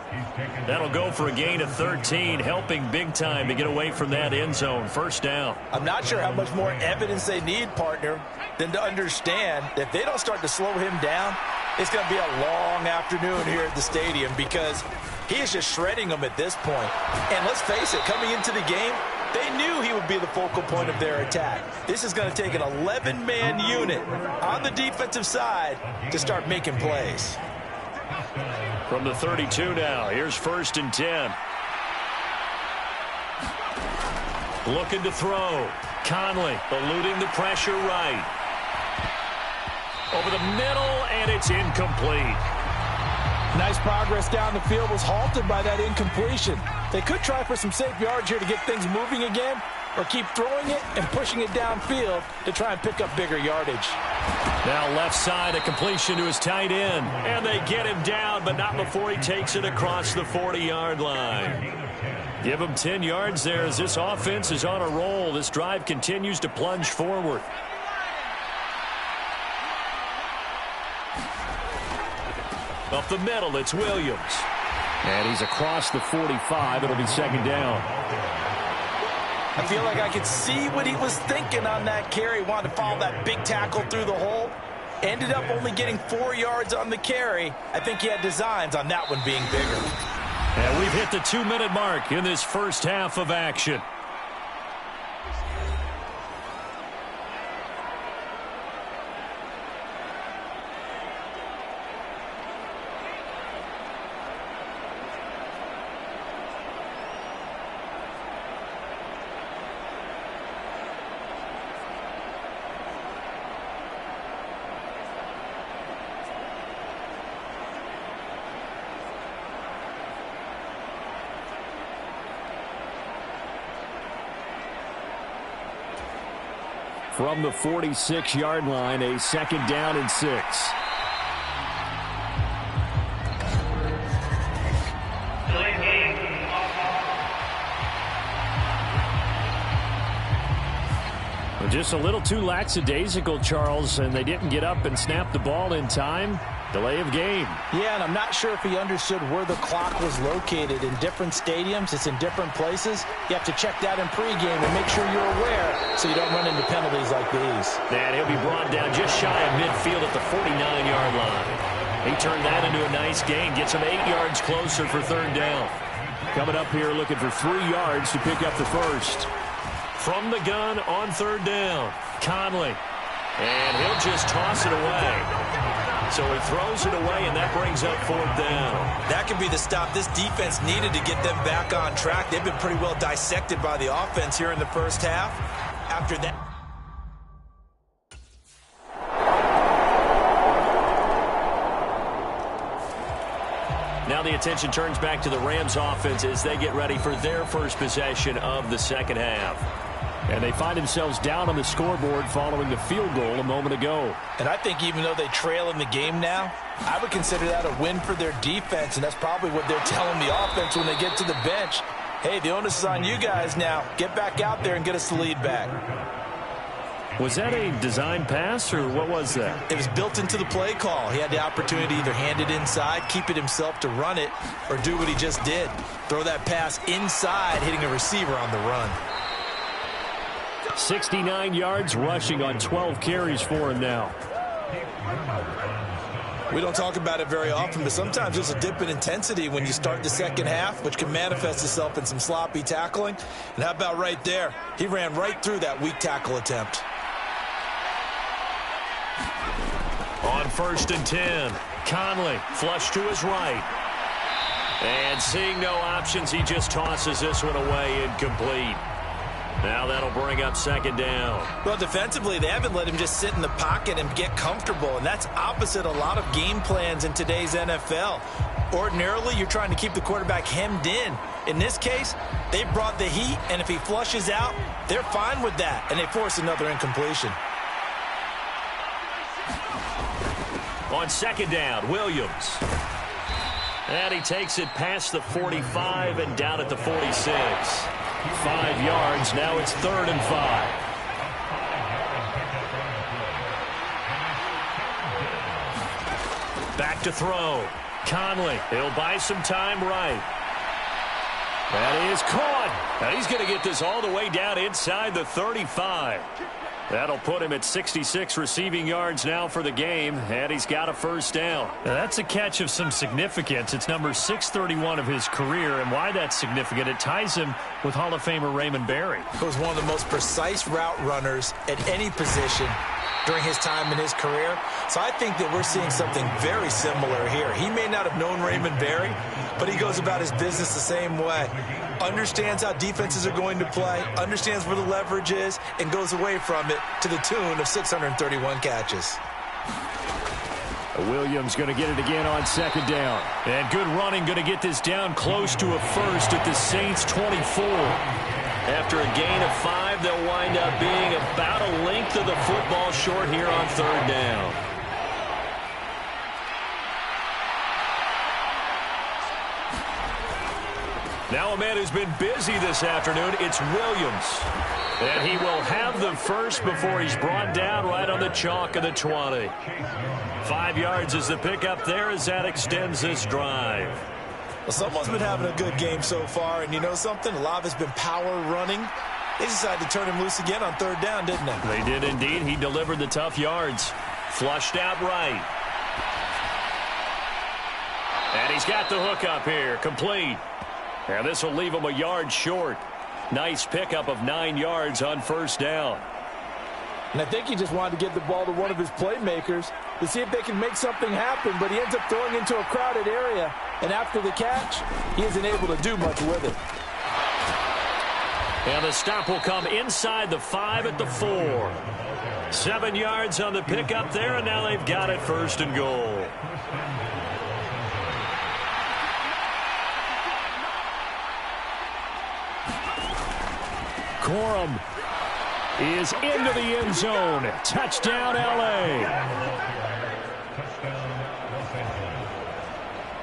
That'll go for a gain of 13, helping big time to get away from that end zone. First down. I'm not sure how much more evidence they need, partner, than to understand that if they don't start to slow him down, it's going to be a long afternoon here at the stadium, because he is just shredding them at this point. And let's face it, coming into the game, they knew he would be the focal point of their attack. This is going to take an 11-man unit on the defensive side to start making plays. From the 32 now, here's first and 10. Looking to throw. Conley eluding the pressure right. Over the middle, and it's incomplete. Nice progress down the field, was halted by that incompletion. They could try for some safe yards here to get things moving again, or keep throwing it and pushing it downfield to try and pick up bigger yardage. Now left side, a completion to his tight end. And they get him down, but not before he takes it across the 40-yard line. Give him 10 yards there as this offense is on a roll. This drive continues to plunge forward. Up the middle, it's Williams. And he's across the 45. It'll be second down. I feel like I could see what he was thinking on that carry. Wanted to follow that big tackle through the hole. Ended up only getting 4 yards on the carry. I think he had designs on that one being bigger. And we've hit the 2-minute mark in this first half of action. From the 46-yard line, a 2nd down and 6. Just a little too lackadaisical, Charles, and they didn't get up and snap the ball in time. Delay of game. Yeah, and I'm not sure if he understood where the clock was located. In different stadiums, it's in different places. You have to check that in pregame and make sure you're aware so you don't run into penalties like these. And he'll be brought down just shy of midfield at the 49-yard line. He turned that into a nice gain, gets him 8 yards closer for 3rd down. Coming up here looking for 3 yards to pick up the first. From the gun on 3rd down, Conley. And he'll just toss it away. So he throws it away, and that brings up 4th down. That could be the stop this defense needed to get them back on track. They've been pretty well dissected by the offense here in the first half. After that, now the attention turns back to the Rams offense as they get ready for their first possession of the second half. And they find themselves down on the scoreboard following the field goal a moment ago. And I think even though they trail in the game now, I would consider that a win for their defense, and that's probably what they're telling the offense when they get to the bench. Hey, the onus is on you guys now. Get back out there and get us the lead back. Was that a design pass, or what was that? it was built into the play call. He had the opportunity to either hand it inside, keep it himself to run it, or do what he just did. Throw that pass inside, hitting a receiver on the run. 69 yards rushing on 12 carries for him now. We don't talk about it very often, but sometimes there's a dip in intensity when you start the second half, which can manifest itself in some sloppy tackling. And how about right there? He ran right through that weak tackle attempt. On 1st and 10, Conley flush to his right. And seeing no options, he just tosses this one away incomplete. Now that'll bring up 2nd down. Well, defensively, they haven't let him just sit in the pocket and get comfortable, and that's opposite a lot of game plans in today's NFL. Ordinarily, you're trying to keep the quarterback hemmed in. In this case, they brought the heat, and if he flushes out, they're fine with that, and they force another incompletion. On 2nd down, Williams. And he takes it past the 45 and down at the 46. 5 yards. Now it's 3rd and 5. Back to throw. Conley. He'll buy some time right. That is caught. And he's going to get this all the way down inside the 35. That'll put him at 66 receiving yards now for the game, and he's got a 1st down. Now that's a catch of some significance. It's number 631 of his career, and why that's significant, it ties him with Hall of Famer Raymond Berry. He was one of the most precise route runners at any position during his time in his career. So I think that we're seeing something very similar here. He may not have known Raymond Berry, but he goes about his business the same way. Understands how defenses are going to play, understands where the leverage is, and goes away from it to the tune of 631 catches. Williams going to get it again on 2nd down. And good running, going to get this down close to a first at the Saints 24. After a gain of 5, they'll wind up being about a length of the football short here on 3rd down. Now a man who's been busy this afternoon, it's Williams. And he will have the first before he's brought down right on the chalk of the 20. 5 yards is the pickup there as that extends this drive. Well, someone's been having a good game so far, and you know something? A lot of it's been power running. They decided to turn him loose again on 3rd down, didn't they? They did indeed. He delivered the tough yards. Flushed out right. And he's got the hook up here. Complete. And this will leave him a yard short. Nice pickup of 9 yards on 1st down. And I think he just wanted to get the ball to one of his playmakers to see if they can make something happen, but he ends up throwing into a crowded area. And after the catch, he isn't able to do much with it. And the stop will come inside the 5 at the 4. 7 yards on the pickup there, and now they've got it 1st and goal. Corum. is into the end zone. Touchdown, L.A.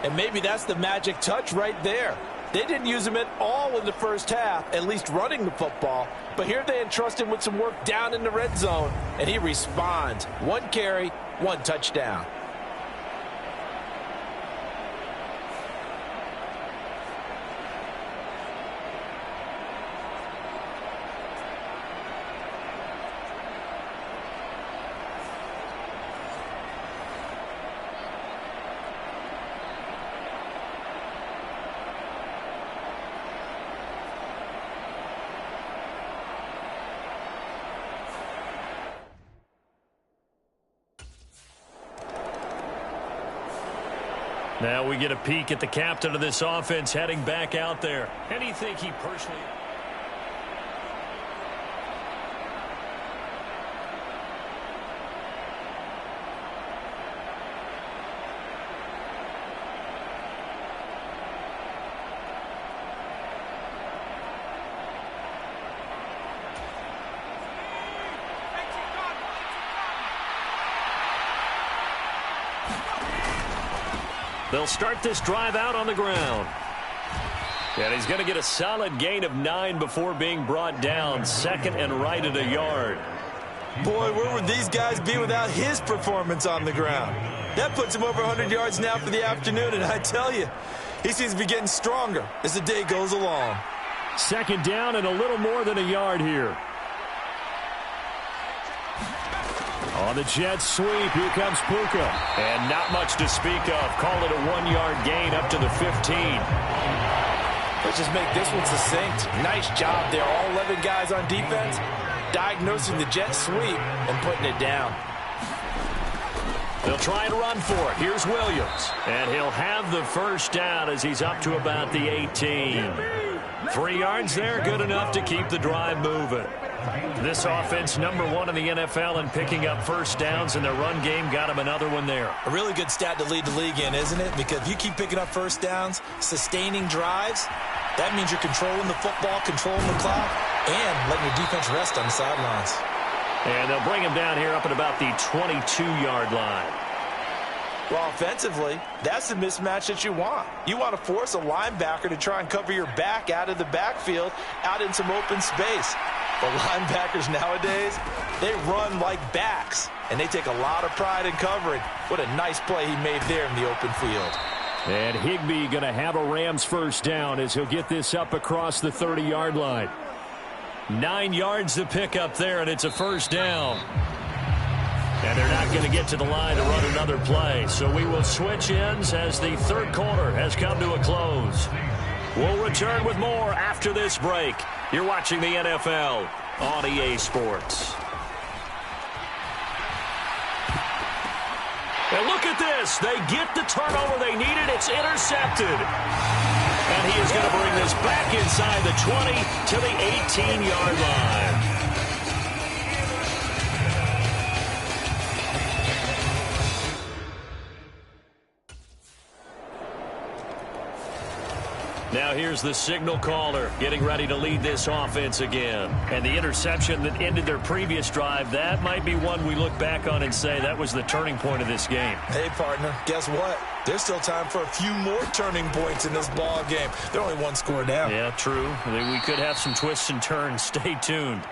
And maybe that's the magic touch right there. They didn't use him at all in the first half, at least running the football. But here they entrust him with some work down in the red zone, and he responds. 1 carry, 1 touchdown. Now we get a peek at the captain of this offense heading back out there. And you think he personally... They'll start this drive out on the ground. And he's going to get a solid gain of 9 before being brought down. Second and right at a yard. Boy, where would these guys be without his performance on the ground? That puts him over 100 yards now for the afternoon, and I tell you, he seems to be getting stronger as the day goes along. Second down and a little more than a yard here. On the jet sweep, here comes Puka. And not much to speak of. Call it a 1-yard gain up to the 15. Let's just make this one succinct. Nice job there. All 11 guys on defense diagnosing the jet sweep and putting it down. They'll try and run for it. Here's Williams. And he'll have the first down as he's up to about the 18. 3 yards there, good enough to keep the drive moving. This offense, number 1 in the NFL in picking up first downs, and their run game got him another one there. A really good stat to lead the league in, isn't it? Because if you keep picking up first downs, sustaining drives, that means you're controlling the football, controlling the clock, and letting your defense rest on the sidelines. And they'll bring him down here up at about the 22-yard line. Well, offensively, that's the mismatch that you want. You want to force a linebacker to try and cover your back out of the backfield, out in some open space. But linebackers nowadays, they run like backs, and they take a lot of pride in covering. What a nice play he made there in the open field. And Higbee going to have a Rams first down as he'll get this up across the 30-yard line. 9 yards to pick up there, and it's a first down. And they're not going to get to the line to run another play. So we will switch ends as the third quarter has come to a close. We'll return with more after this break. You're watching the NFL on EA Sports. And look at this. They get the turnover they needed. It's intercepted. And he is going to bring this back inside the 20 to the 18-yard line. Now here's the signal caller getting ready to lead this offense again. And the interception that ended their previous drive, that might be one we look back on and say that was the turning point of this game. Hey, partner, guess what? There's still time for a few more turning points in this ball game. They're only 1 score down. Yeah, true. We could have some twists and turns. Stay tuned.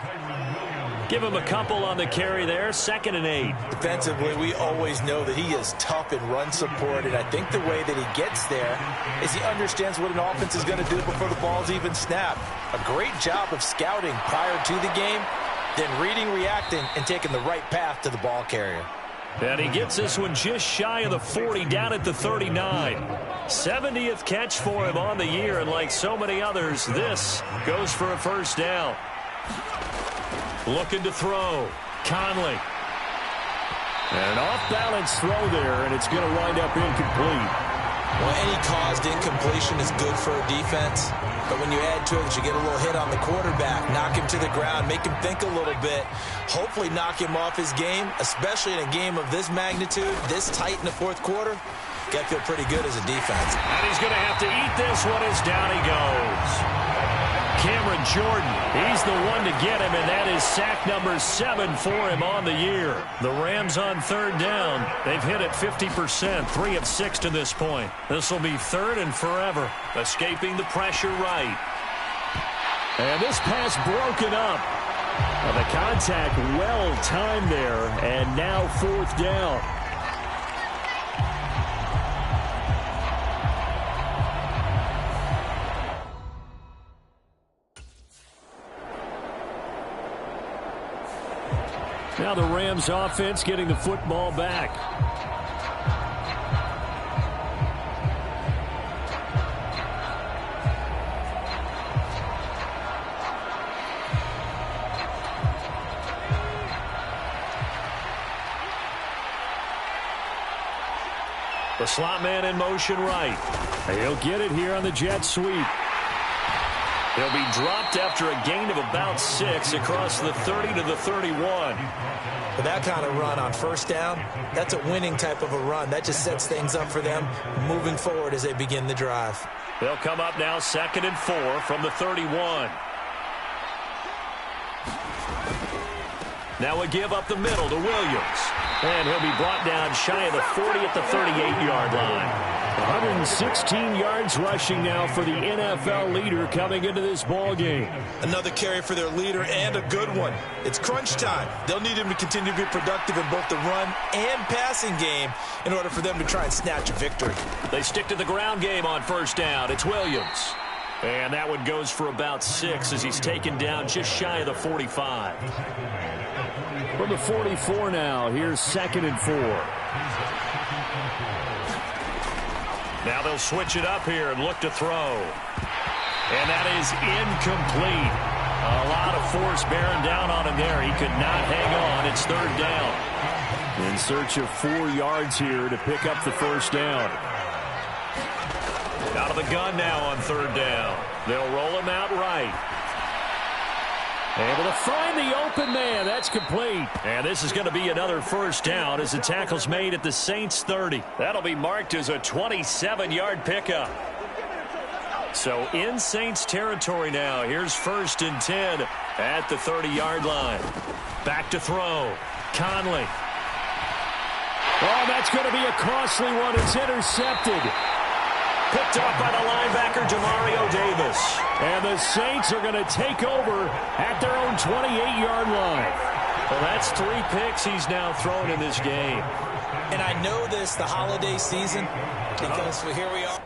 Give him a couple on the carry there. 2nd and 8. Defensively, we always know that he is tough in run support, and I think the way that he gets there is he understands what an offense is going to do before the ball's even snapped. A great job of scouting prior to the game, then reading, reacting, and taking the right path to the ball carrier. And he gets this one just shy of the 40, down at the 39. 70th catch for him on the year, and like so many others, this goes for a first down. Looking to throw. Conley. And an off-balance throw there, and it's going to wind up incomplete. Well, any caused incompletion is good for a defense, but when you add to it that you get a little hit on the quarterback, knock him to the ground, make him think a little bit, hopefully knock him off his game, especially in a game of this magnitude, this tight in the fourth quarter, got to feel pretty good as a defense. And he's going to have to eat this one as down he goes. Cameron Jordan, he's the one to get him, and that is sack number 7 for him on the year. The Rams on third down. They've hit it 50%, 3 of 6 to this point. This will be third and forever. Escaping the pressure right. And this pass broken up. The contact well timed there, and now fourth down. Now the Rams offense getting the football back. The slot man in motion right. He'll get it here on the jet sweep. He'll be dropped after a gain of about 6 across the 30 to the 31. With that kind of run on first down, that's a winning type of a run. That just sets things up for them moving forward as they begin the drive. They'll come up now 2nd and 4 from the 31. Now a give up the middle to Williams. And he'll be brought down shy of the 40 at the 38-yard line. 116 yards rushing now for the NFL leader coming into this ball game. Another carry for their leader, and a good one. It's crunch time. They'll need him to continue to be productive in both the run and passing game in order for them to try and snatch a victory. They stick to the ground game on first down. It's Williams. And that one goes for about 6 as he's taken down just shy of the 45. From the 44 now, here's 2nd and 4. Now they'll switch it up here and look to throw. And that is incomplete. A lot of force bearing down on him there. He could not hang on. It's 3rd down. In search of 4 yards here to pick up the first down. Out of the gun now on 3rd down. They'll roll him out right. Able to find the open man. That's complete. And this is going to be another first down as the tackle's made at the Saints 30. That'll be marked as a 27-yard pickup. So in Saints territory now. Here's 1st and 10 at the 30-yard line. Back to throw. Conley. Oh, that's going to be a costly one. It's intercepted. Picked off by the linebacker, Demario Davis. And the Saints are going to take over at their own 28-yard line. Well, that's 3 picks he's now thrown in this game. And I know this, the holiday season, because here we are.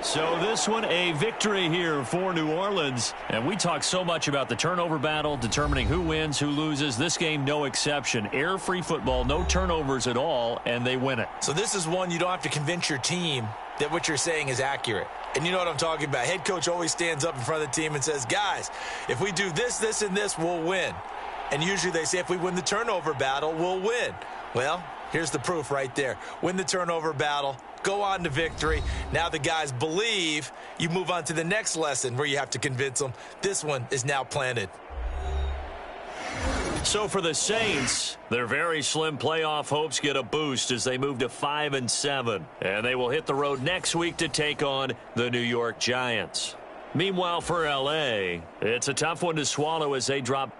So this one, a victory here for New Orleans. And we talk so much about the turnover battle, determining who wins, who loses. This game, no exception. Error-free football, no turnovers at all, and they win it. So this is one you don't have to convince your team that what you're saying is accurate. And you know what I'm talking about. Head coach always stands up in front of the team and says, guys, if we do this, this, and this, we'll win. And usually they say if we win the turnover battle, we'll win. Well, here's the proof right there. Win the turnover battle. Go on to victory. Now the guys believe. You move on to the next lesson where you have to convince them. This one is now planted. So for the Saints, their very slim playoff hopes get a boost as they move to 5-7. And they will hit the road next week to take on the New York Giants. Meanwhile for L.A., it's a tough one to swallow as they drop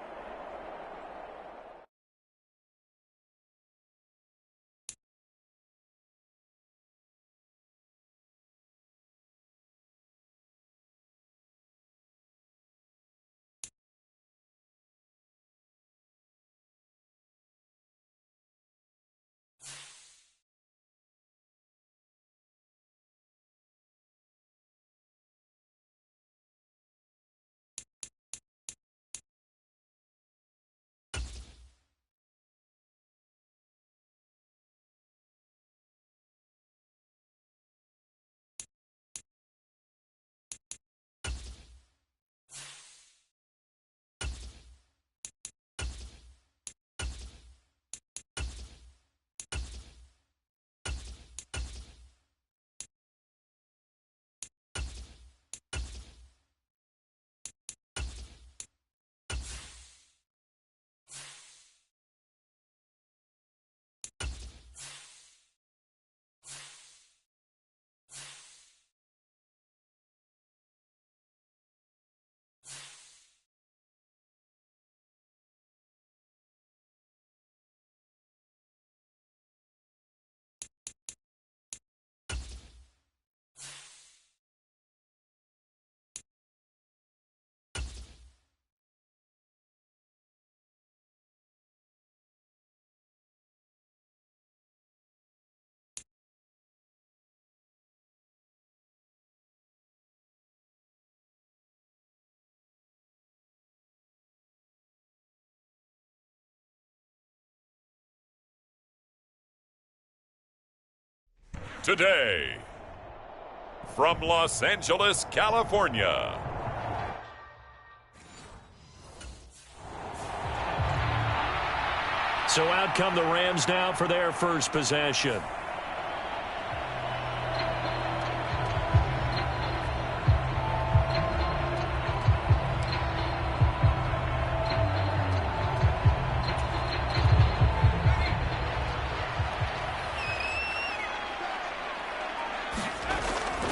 today. From Los Angeles, California, so out come the Rams now for their first possession.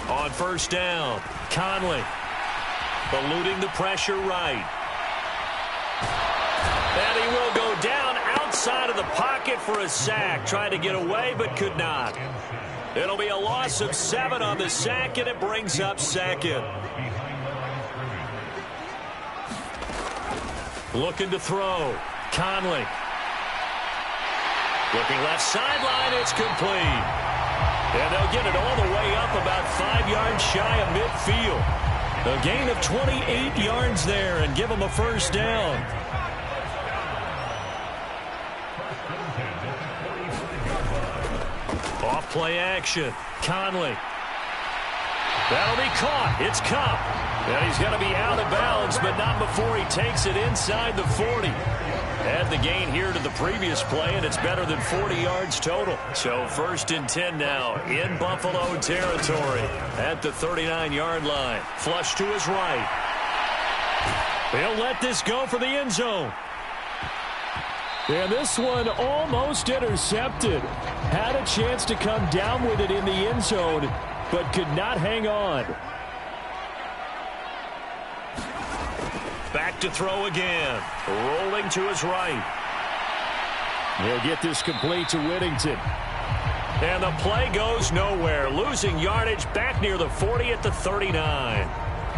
On first down, Conley eluding the pressure right. And he will go down outside of the pocket for a sack. Tried to get away, but could not. It'll be a loss of 7 on the sack, and it brings up second. Looking to throw. Conley. Looking left sideline. It's complete. And they'll get it all the way up about 5 yards shy of midfield. A gain of 28 yards there and give them a first down. Off play action. Conley. That'll be caught. It's Cup. And he's going to be out of bounds, but not before he takes it inside the 40. Add the gain here to the previous play, and it's better than 40 yards total. So 1st and 10 now in Buffalo territory at the 39-yard line. Flush to his right. He'll let this go for the end zone. And this one almost intercepted. Had a chance to come down with it in the end zone, but could not hang on. Back to throw again. Rolling to his right. He'll get this complete to Whittington. And the play goes nowhere. Losing yardage back near the 40 at the 39.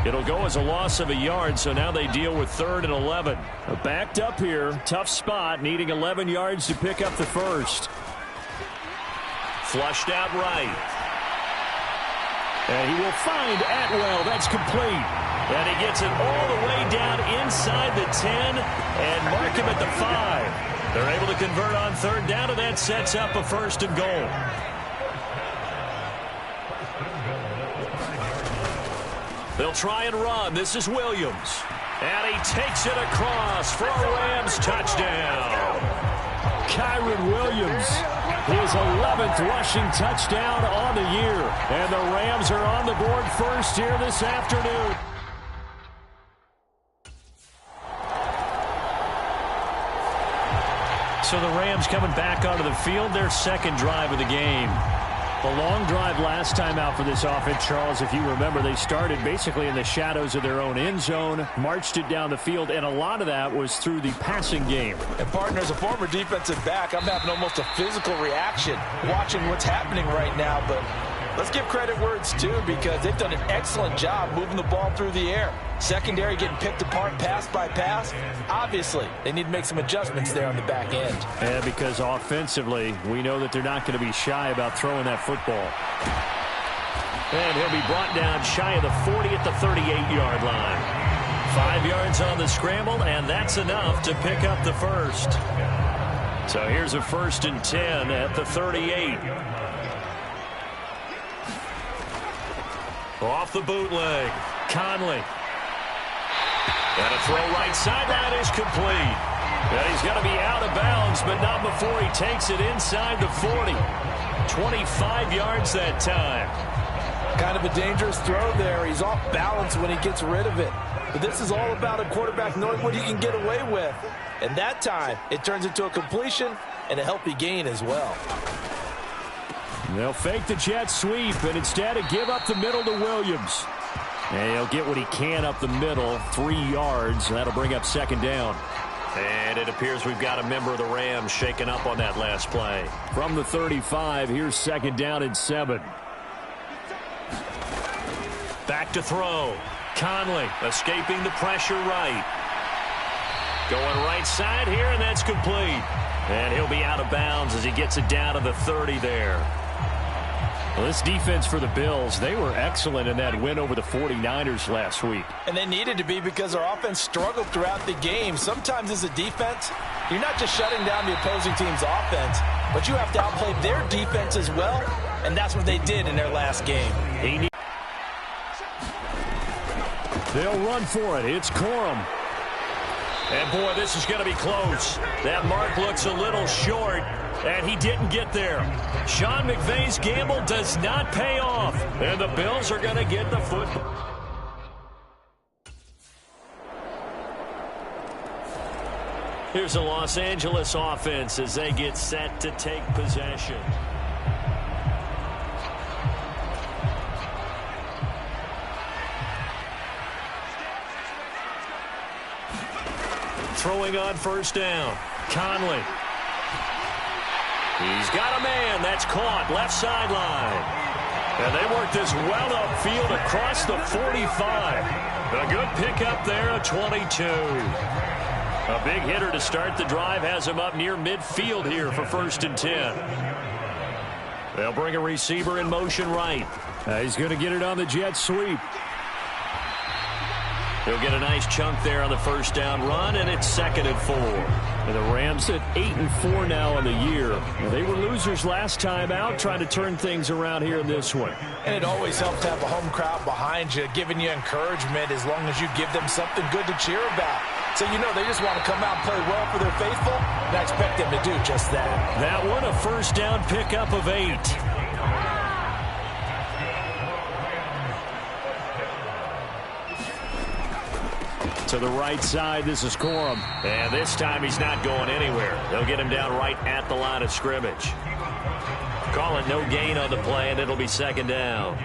It'll go as a loss of a yard, so now they deal with 3rd and 11. Backed up here. Tough spot, needing 11 yards to pick up the first. Flushed out right. And he will find Atwell. That's complete. And he gets it all the way down inside the 10 and mark him at the 5. They're able to convert on 3rd down, and that sets up a 1st and goal. They'll try and run. This is Williams. And he takes it across for a Rams touchdown. Kyron Williams, his 11th rushing touchdown on the year. And the Rams are on the board first here this afternoon. So the Rams coming back onto the field, their 2nd drive of the game. A long drive last time out for this offense, Charles. If you remember, they started basically in the shadows of their own end zone, marched it down the field, and a lot of that was through the passing game. And, partner, as a former defensive back, I'm having almost a physical reaction watching what's happening right now. But let's give credit where it's due, because they've done an excellent job moving the ball through the air. Secondary getting picked apart pass by pass. Obviously, they need to make some adjustments there on the back end. And because offensively, we know that they're not going to be shy about throwing that football. And he'll be brought down shy of the 40 at the 38-yard line. 5 yards on the scramble, and that's enough to pick up the first. So here's a 1st and 10 at the 38. Off the bootleg. Conley. And a throw right sideline is complete. And he's going to be out of bounds, but not before he takes it inside the 40. 25 yards that time. Kind of a dangerous throw there. He's off balance when he gets rid of it. But this is all about a quarterback knowing what he can get away with. And that time, it turns into a completion and a healthy gain as well. They'll fake the jet sweep and instead give up the middle to Williams. And he'll get what he can up the middle, 3 yards. That'll bring up 2nd down. And it appears we've got a member of the Rams shaken up on that last play. From the 35, here's 2nd down and 7. Back to throw. Conley escaping the pressure right. Going right side here, and that's complete. And he'll be out of bounds as he gets it down to the 30 there. Well, this defense for the Bills, they were excellent in that win over the 49ers last week. And they needed to be, because their offense struggled throughout the game. Sometimes as a defense, you're not just shutting down the opposing team's offense, but you have to outplay their defense as well and that's what they did in their last game. They'll run for it. It's Corum. And, boy, this is going to be close. That mark looks a little short, and he didn't get there. Sean McVay's gamble does not pay off, and the Bills are going to get the football. Here's the Los Angeles offense as they get set to take possession. Throwing on first down. Conley. He's got a man. That's caught. Left sideline. And they work this well upfield across the 45. A good pickup there, a 22. A big hitter to start the drive has him up near midfield here for 1st and 10. They'll bring a receiver in motion right. He's going to get it on the jet sweep. He'll get a nice chunk there on the first down run, and it's 2nd and 4. And the Rams at 8-4 now in the year. They were losers last time out, trying to turn things around here in this one. And it always helps to have a home crowd behind you, giving you encouragement as long as you give them something good to cheer about. So, you know, they just want to come out and play well for their faithful, and I expect them to do just that. That one, a first down pickup of 8. To the right side, this is Corum. And this time he's not going anywhere. They'll get him down right at the line of scrimmage. Call it no gain on the play, and it'll be 2nd down.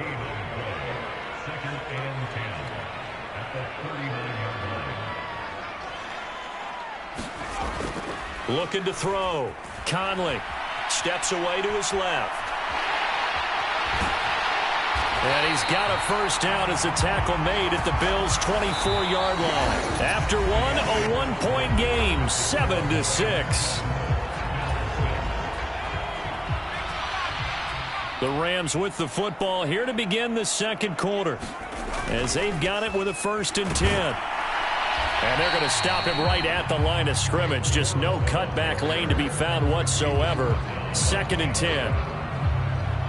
Looking to throw. Conley steps away to his left. And he's got a first down as the tackle made at the Bills' 24-yard line. After one, a one-point game, 7-6. The Rams with the football here to begin the second quarter, as they've got it with a 1st and 10. And they're going to stop him right at the line of scrimmage. Just no cutback lane to be found whatsoever. 2nd and 10.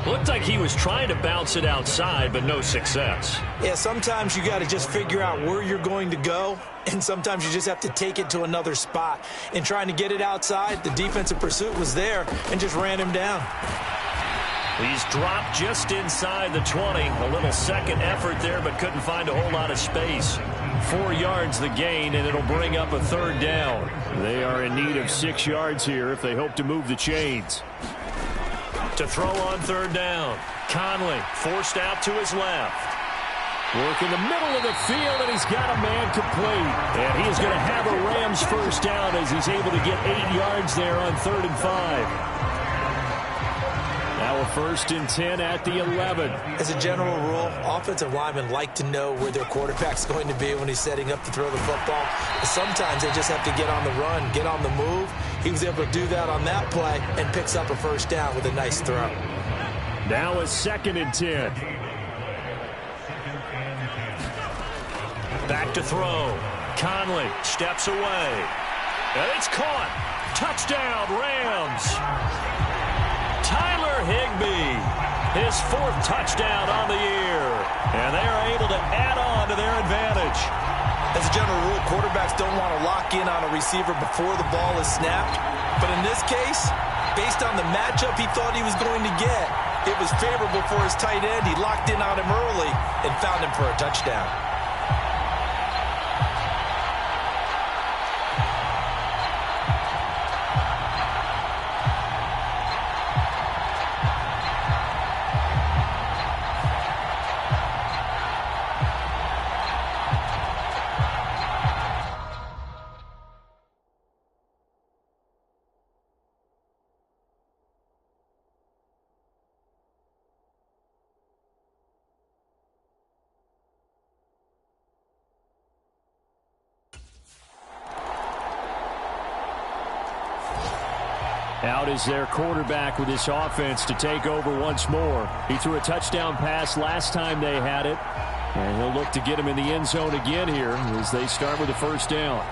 Looked like he was trying to bounce it outside, but no success. Yeah, sometimes you got to just figure out where you're going to go, and sometimes you just have to take it to another spot. In trying to get it outside, the defensive pursuit was there and just ran him down. He's dropped just inside the 20. A little second effort there, but couldn't find a whole lot of space. 4 yards the gain, and it'll bring up a 3rd down. They are in need of 6 yards here if they hope to move the chains. To throw on 3rd down. Conley forced out to his left. Work in the middle of the field, and he's got a man complete. And he is going to have a Rams first down as he's able to get 8 yards there on 3rd and 5. Now a 1st and 10 at the 11. As a general rule, offensive linemen like to know where their quarterback's going to be when he's setting up to throw the football. But sometimes they just have to get on the run, get on the move. He was able to do that on that play and picks up a first down with a nice throw. Now a 2nd and 10. Back to throw. Conley steps away. And it's caught. Touchdown, Rams. Tyler Higbee, his 4th touchdown on the year. And they are able to add on to their advantage. As a general rule, quarterbacks don't want to lock in on a receiver before the ball is snapped. But in this case, based on the matchup he thought he was going to get, it was favorable for his tight end. He locked in on him early and found him for a touchdown. Out is their quarterback with this offense to take over once more. He threw a touchdown pass last time they had it. And he'll look to get him in the end zone again here as they start with the first down.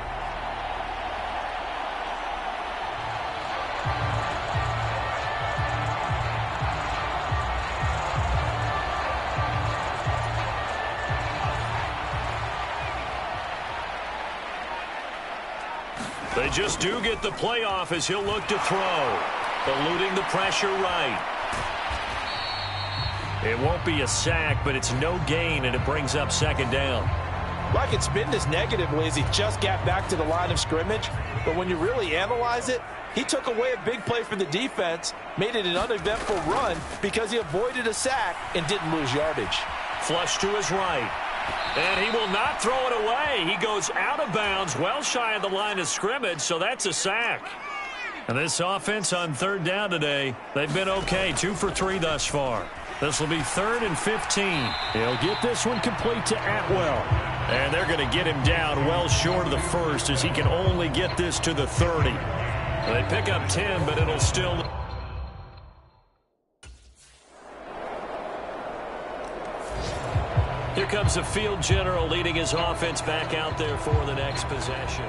They just do get the playoff as he'll look to throw. Eluding the pressure right. It won't be a sack, but it's no gain, and it brings up second down. I can spin this negatively as he just got back to the line of scrimmage. But when you really analyze it, he took away a big play for the defense, made it an uneventful run because he avoided a sack and didn't lose yardage. Flush to his right. And he will not throw it away. He goes out of bounds, well shy of the line of scrimmage, so that's a sack. And this offense on third down today, they've been okay, 2 for 3 thus far. This will be 3rd and 15. He'll get this one complete to Atwell. And they're going to get him down well short of the first as he can only get this to the 30. They pick up 10, but it'll still... Here comes the field general leading his offense back out there for the next possession.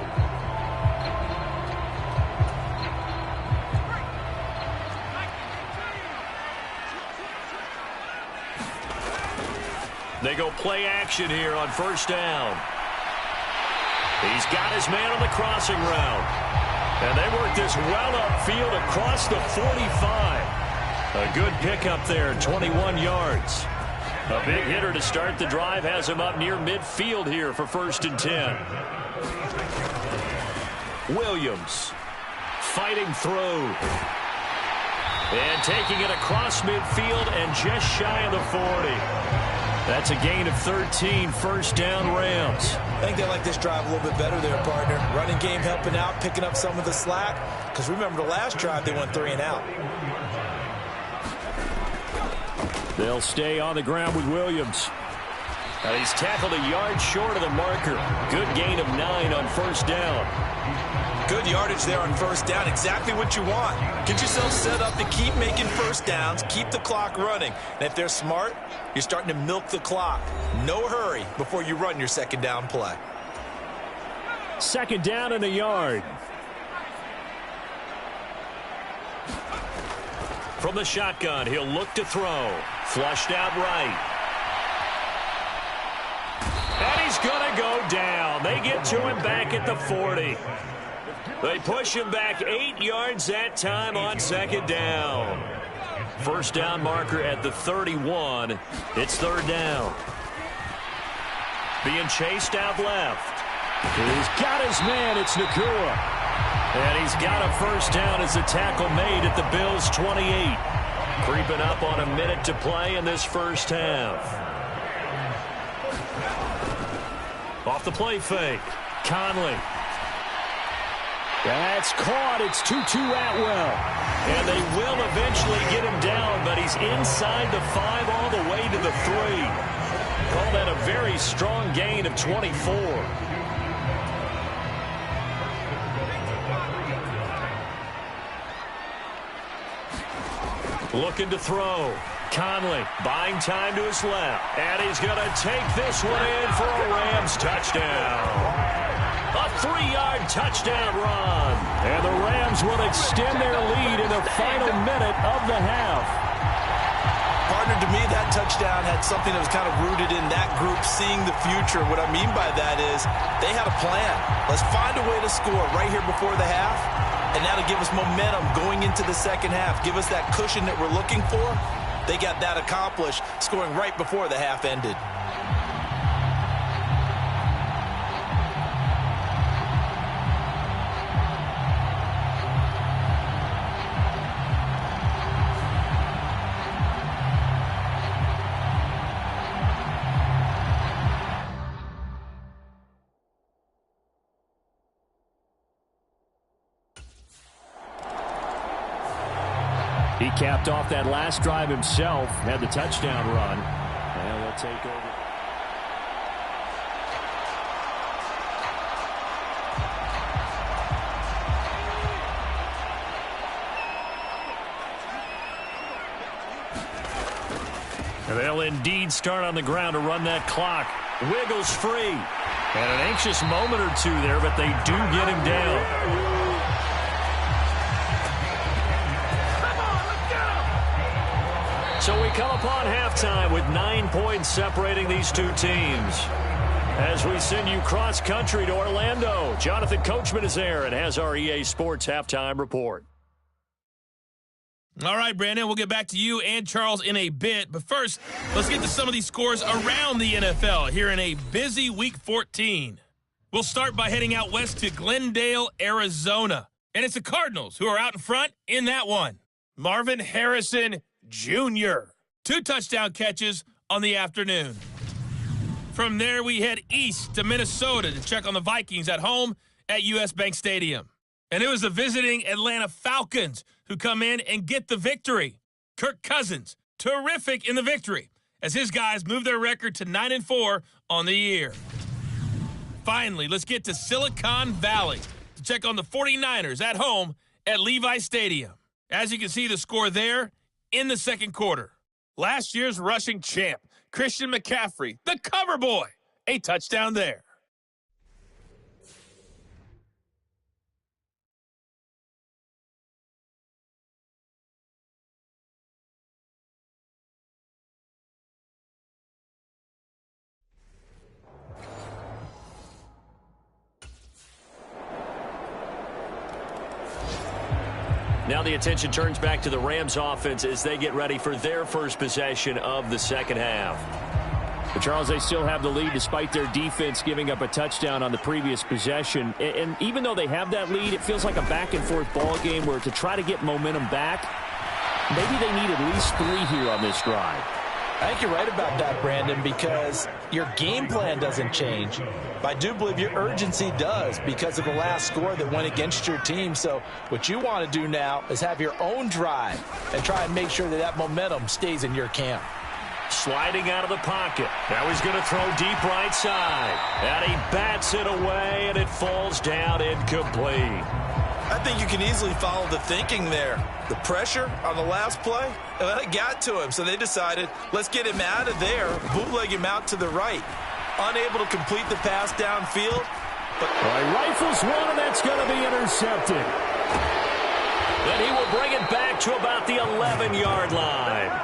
They go play action here on first down. He's got his man on the crossing route. And they work this well upfield across the 45. A good pickup there, 21 yards. A big hitter to start the drive has him up near midfield here for 1st and 10. Williams fighting through. And taking it across midfield and just shy of the 40. That's a gain of 13, 1st down Rams. I think they like this drive a little bit better there, partner. Running game helping out, picking up some of the slack. Because remember the last drive, they went 3 and out. They'll stay on the ground with Williams. And he's tackled a yard short of the marker. Good gain of 9 on 1st down. Good yardage there on 1st down. Exactly what you want. Get yourself set up to keep making 1st downs. Keep the clock running. And if they're smart, you're starting to milk the clock. No hurry before you run your 2nd down play. 2nd down and a yard. From the shotgun, he'll look to throw. Flushed out right. And he's going to go down. They get to him back at the 40. They push him back 8 yards that time on 2nd down. 1st down marker at the 31. It's 3rd down. Being chased out left. He's got his man. It's Nakua. And he's got a 1st down as the tackle made at the Bills' 28. Creeping up on a minute to play in this 1st half. Off the play fake. Conley. That's caught. It's 2-2 Atwell. And they will eventually get him down, but he's inside the 5 all the way to the 3. Call that a very strong gain of 24. Looking to throw. Conley buying time to his left. And he's going to take this one in for a Rams touchdown. A 3-yard touchdown run. And the Rams will extend their lead in the final minute of the half. Partner, to me, that touchdown had something that was kind of rooted in that group seeing the future. What I mean by that is they had a plan. Let's find a way to score right here before the half. And that'll give us momentum going into the 2nd half. Give us that cushion that we're looking for. They got that accomplished, scoring right before the half ended. He capped off that last drive himself, had the touchdown run. And they'll take over. And they'll indeed start on the ground to run that clock. Wiggles free. And an anxious moment or two there, but they do get him down. So we come upon halftime with 9 points separating these two teams. As we send you cross-country to Orlando, Jonathan Coachman is there and has our EA Sports halftime report. All right, Brandon, we'll get back to you and Charles in a bit. But first, let's get to some of these scores around the NFL here in a busy Week 14. We'll start by heading out west to Glendale, Arizona. And it's the Cardinals who are out in front in that one. Marvin Harrison Jr. 2 touchdown catches on the afternoon. From there, we head east to Minnesota to check on the Vikings at home at U.S. Bank Stadium. And it was the visiting Atlanta Falcons who come in and get the victory. Kirk Cousins, terrific in the victory, as his guys move their record to 9-4 on the year. Finally, let's get to Silicon Valley to check on the 49ers at home at Levi Stadium. As you can see the score there in the second quarter. Last year's rushing champ, Christian McCaffrey, the cover boy, a touchdown there. Now the attention turns back to the Rams offense as they get ready for their first possession of the second half. But Charles, they still have the lead despite their defense giving up a touchdown on the previous possession. And even though they have that lead, it feels like a back-and-forth ball game where to try to get momentum back, maybe they need at least 3 here on this drive. I think you're right about that, Brandon, because your game plan doesn't change. But I do believe your urgency does because of the last score that went against your team. So what you want to do now is have your own drive and try and make sure that that momentum stays in your camp. Sliding out of the pocket. Now he's going to throw deep right side. And he bats it away, and it falls down incomplete. I think you can easily follow the thinking there. The pressure on the last play, and it got to him. So they decided, let's get him out of there, bootleg him out to the right. Unable to complete the pass downfield. But rifles one, and that's going to be intercepted. Then he will bring it back to about the 11-yard line.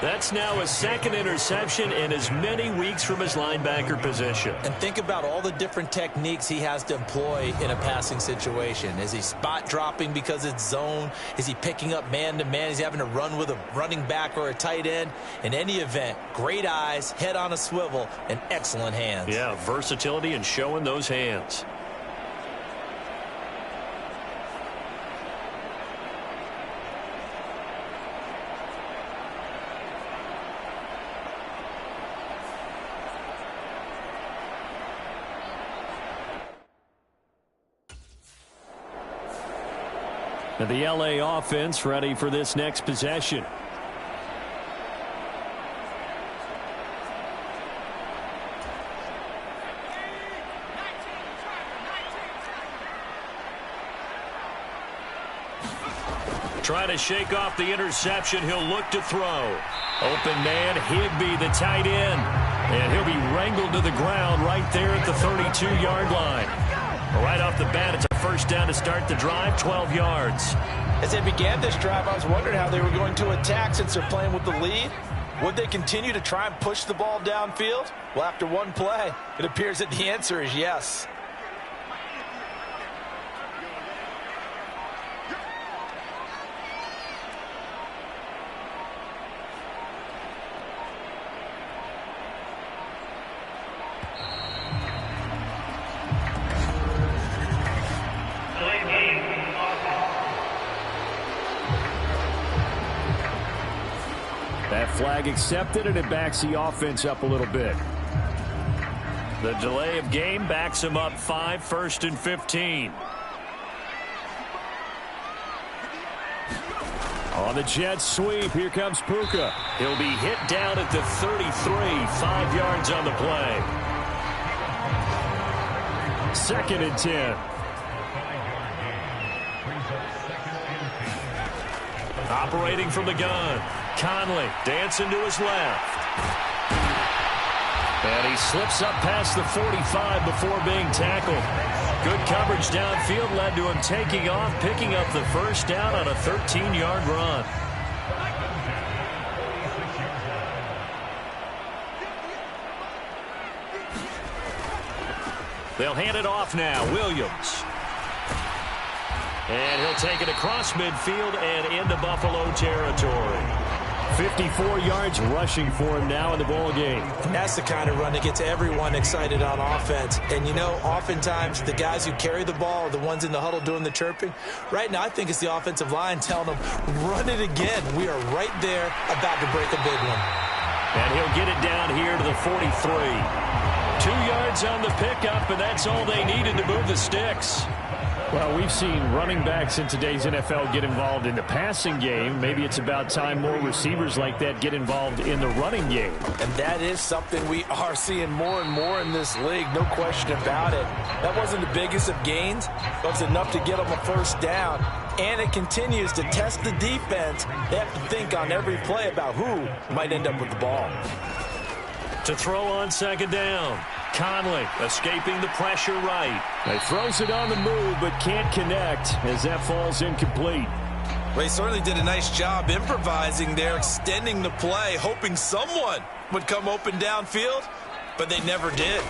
That's now his second interception in as many weeks from his linebacker position. And think about all the different techniques he has to employ in a passing situation. Is he spot dropping because it's zone? Is he picking up man-to-man? Is he having to run with a running back or a tight end? In any event, great eyes, head on a swivel, and excellent hands. Yeah, versatility and showing those hands. And the LA offense ready for this next possession. Trying to shake off the interception. He'll look to throw. Open man, Higbee, the tight end. And he'll be wrangled to the ground right there at the 32-yard line. Right off the bat, it's a first down to start the drive, 12 yards. As they began this drive, I was wondering how they were going to attack since they're playing with the lead. Would they continue to try and push the ball downfield? Well, after one play, it appears that the answer is yes. Flag accepted, and it backs the offense up a little bit. The delay of game backs him up 5, 1st and 15. On the jet sweep, here comes Puka. He'll be hit down at the 33, 5 yards on the play. 2nd and 10. Operating from the gun. Conley dancing to his left. And he slips up past the 45 before being tackled. Good coverage downfield led to him taking off, picking up the first down on a 13-yard run. They'll hand it off now. Williams. And he'll take it across midfield and into Buffalo territory. 54 yards rushing for him now in the ball game. And that's the kind of run that gets everyone excited on offense. And, you know, oftentimes the guys who carry the ball are the ones in the huddle doing the chirping. Right now, I think it's the offensive line telling them, run it again. We are right there about to break a big one. And he'll get it down here to the 43. 2 yards on the pickup, and that's all they needed to move the sticks. Well, we've seen running backs in today's NFL get involved in the passing game. Maybe it's about time more receivers like that get involved in the running game. And that is something we are seeing more and more in this league, no question about it. That wasn't the biggest of gains, but it was enough to get them a first down. And it continues to test the defense. They have to think on every play about who might end up with the ball. To throw on second down. Conley escaping the pressure right. He throws it on the move but can't connect as that falls incomplete. Well, he certainly did a nice job improvising there, extending the play, hoping someone would come open downfield, but they never did.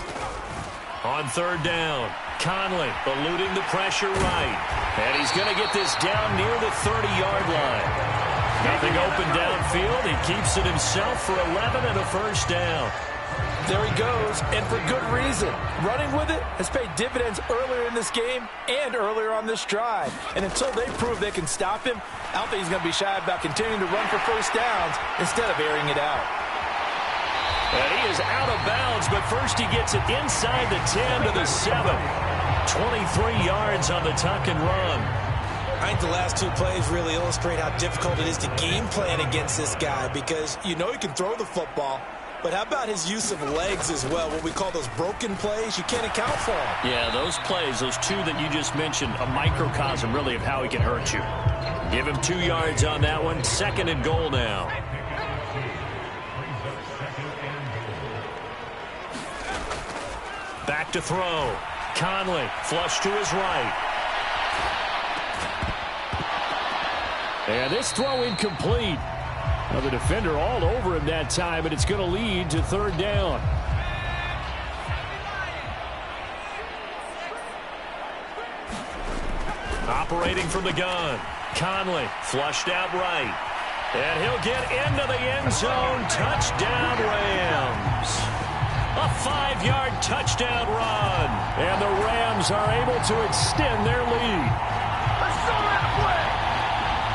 On third down, Conley eluding the pressure right. And he's going to get this down near the 30-yard line. Nothing open downfield. He keeps it himself for 11 and a first down. There he goes, and for good reason. Running with it has paid dividends earlier in this game and earlier on this drive. And until they prove they can stop him, I don't think he's going to be shy about continuing to run for first downs instead of airing it out. And he is out of bounds, but first he gets it inside the 10 to the 7. 23 yards on the tuck and run. I think the last two plays really illustrate how difficult it is to game plan against this guy because you know he can throw the football. But how about his use of legs as well, what we call those broken plays? You can't account for them. Yeah, those plays, those two that you just mentioned, a microcosm really of how he can hurt you. Give him 2 yards on that one. Second and goal now. Back to throw. Conley, flush to his right. And this throw incomplete. Now the defender all over him that time, and it's going to lead to third down. Operating from the gun. Conley flushed out right. And he'll get into the end zone. Touchdown, Rams. A 5-yard touchdown run. And the Rams are able to extend their lead.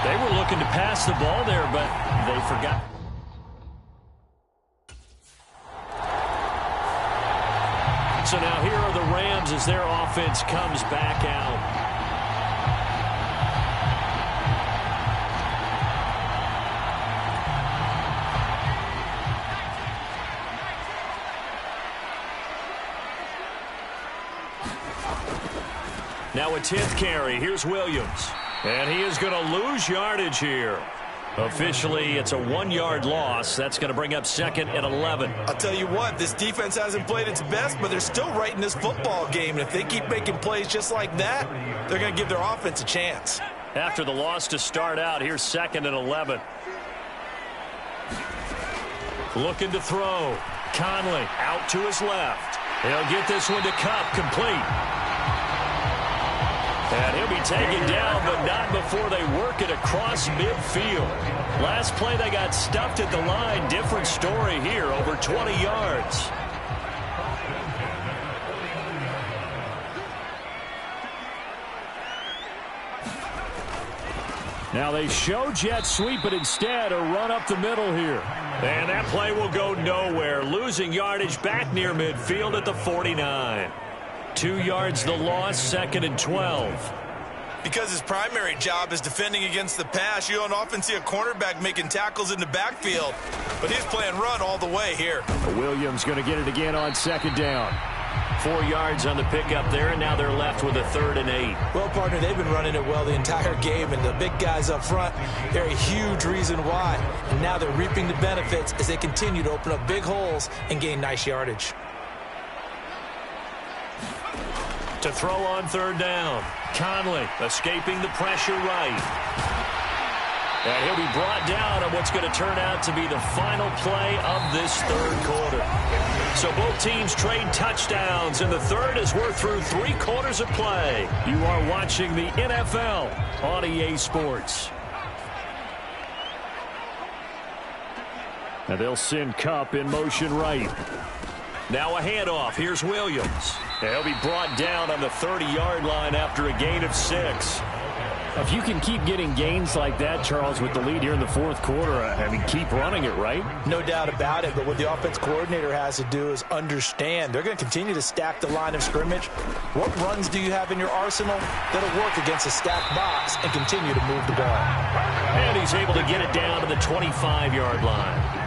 They were looking to pass the ball there, but they forgot. So now here are the Rams as their offense comes back out. Now a 10th carry. Here's Williams. And he is going to lose yardage here. Officially, it's a 1-yard loss. That's going to bring up second and 11. I'll tell you what, this defense hasn't played its best, but they're still right in this football game. And if they keep making plays just like that, they're going to give their offense a chance. After the loss to start out, here's second and 11. Looking to throw. Conley out to his left. He'll get this one to Cup, complete. And he'll be taken down, but not before they work it across midfield. Last play, they got stuffed at the line. Different story here, over 20 yards. Now they show jet sweep, but instead a run up the middle here. And that play will go nowhere. Losing yardage back near midfield at the 49. 2 yards the loss, second and 12. Because his primary job is defending against the pass, you don't often see a cornerback making tackles in the backfield. But he's playing run all the way here. Williams going to get it again on second down. 4 yards on the pickup there, and now they're left with a 3rd and 8. Well, partner, they've been running it well the entire game, and the big guys up front, they're a huge reason why. And now they're reaping the benefits as they continue to open up big holes and gain nice yardage. To throw on third down. Conley escaping the pressure right. And he'll be brought down on what's going to turn out to be the final play of this third quarter. So both teams trade touchdowns in the third as we're through 3 quarters of play. You are watching the NFL on EA Sports. And they'll send Kupp in motion right. Now a handoff. Here's Williams. And he'll be brought down on the 30-yard line after a gain of 6. If you can keep getting gains like that, Charles, with the lead here in the fourth quarter, I mean, keep running it, right? No doubt about it, but what the offense coordinator has to do is understand. They're going to continue to stack the line of scrimmage. What runs do you have in your arsenal that'll work against a stacked box and continue to move the ball? And he's able to get it down to the 25-yard line.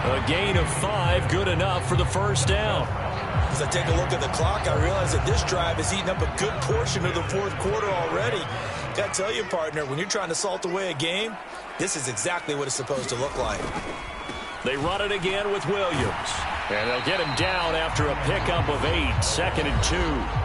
A gain of 5, good enough for the first down. As I take a look at the clock, I realize that this drive has eaten up a good portion of the fourth quarter already. Got to tell you, partner, when you're trying to salt away a game, this is exactly what it's supposed to look like. They run it again with Williams. And they'll get him down after a pickup of 8, 2nd and 2.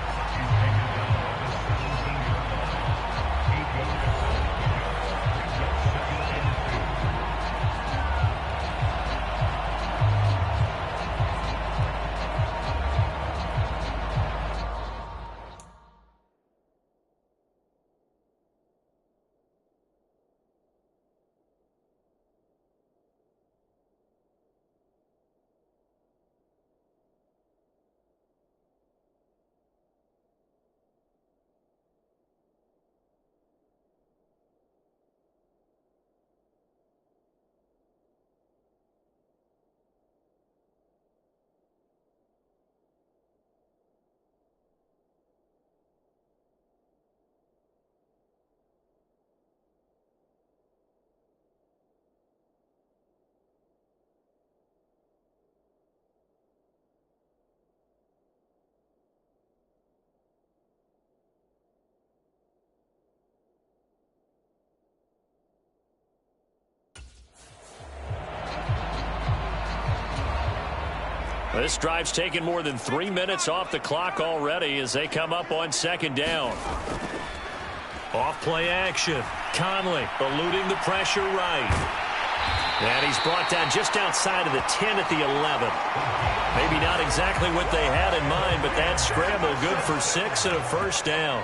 This drive's taken more than 3 minutes off the clock already as they come up on 2nd down. Off play action. Conley eluding the pressure right. And he's brought down just outside of the 10 at the 11. Maybe not exactly what they had in mind, but that scramble good for 6 and a first down.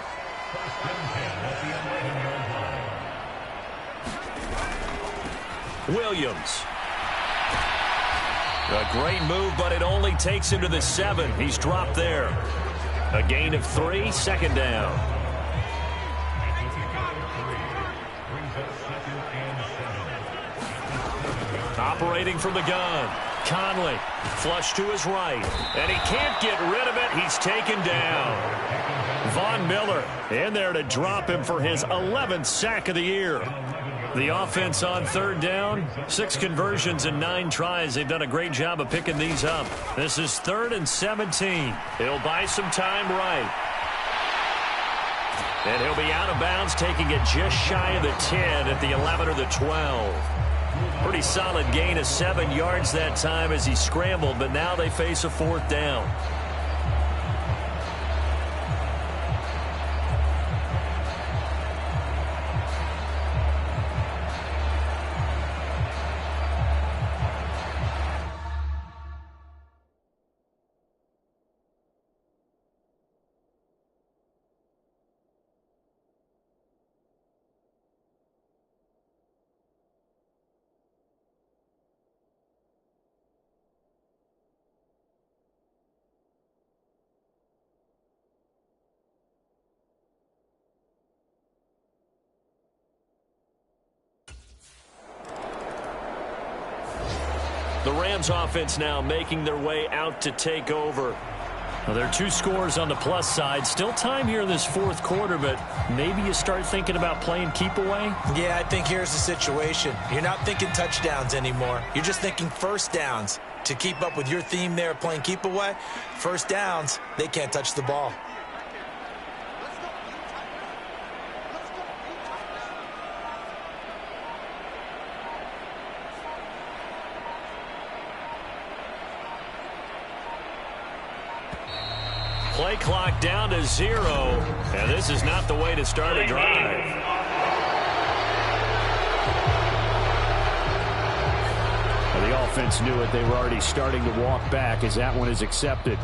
Williams. A great move, but it only takes him to the 7. He's dropped there. A gain of 3, 2nd down. Operating from the gun. Conley, flush to his right. And he can't get rid of it. He's taken down. Von Miller in there to drop him for his 11th sack of the year. The offense on 3rd down, 6 conversions and 9 tries. They've done a great job of picking these up. This is 3rd and 17. He'll buy some time right. And he'll be out of bounds, taking it just shy of the 10 at the 11 or the 12. Pretty solid gain of 7 yards that time as he scrambled, but now they face a 4th down. The Rams offense now making their way out to take over. Well, there are 2 scores on the plus side. Still time here in this 4th quarter, but maybe you start thinking about playing keep away? Yeah, I think here's the situation. You're not thinking touchdowns anymore. You're just thinking first downs. To keep up with your theme there, playing keep away, first downs, they can't touch the ball. Play clock down to 0, and this is not the way to start a drive. offense knew it. They were already starting to walk back as that one is accepted.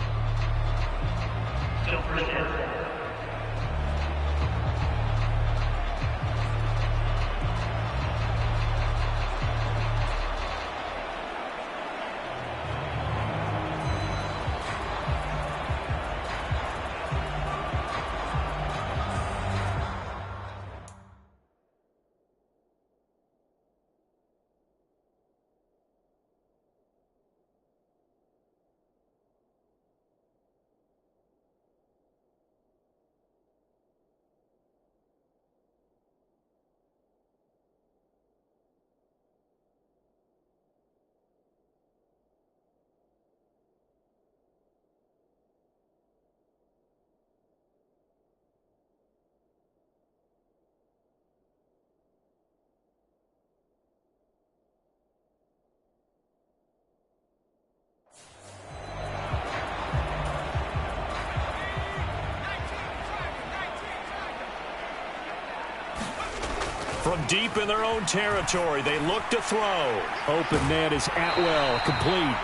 From deep in their own territory, they look to throw. Open man is Atwell, complete.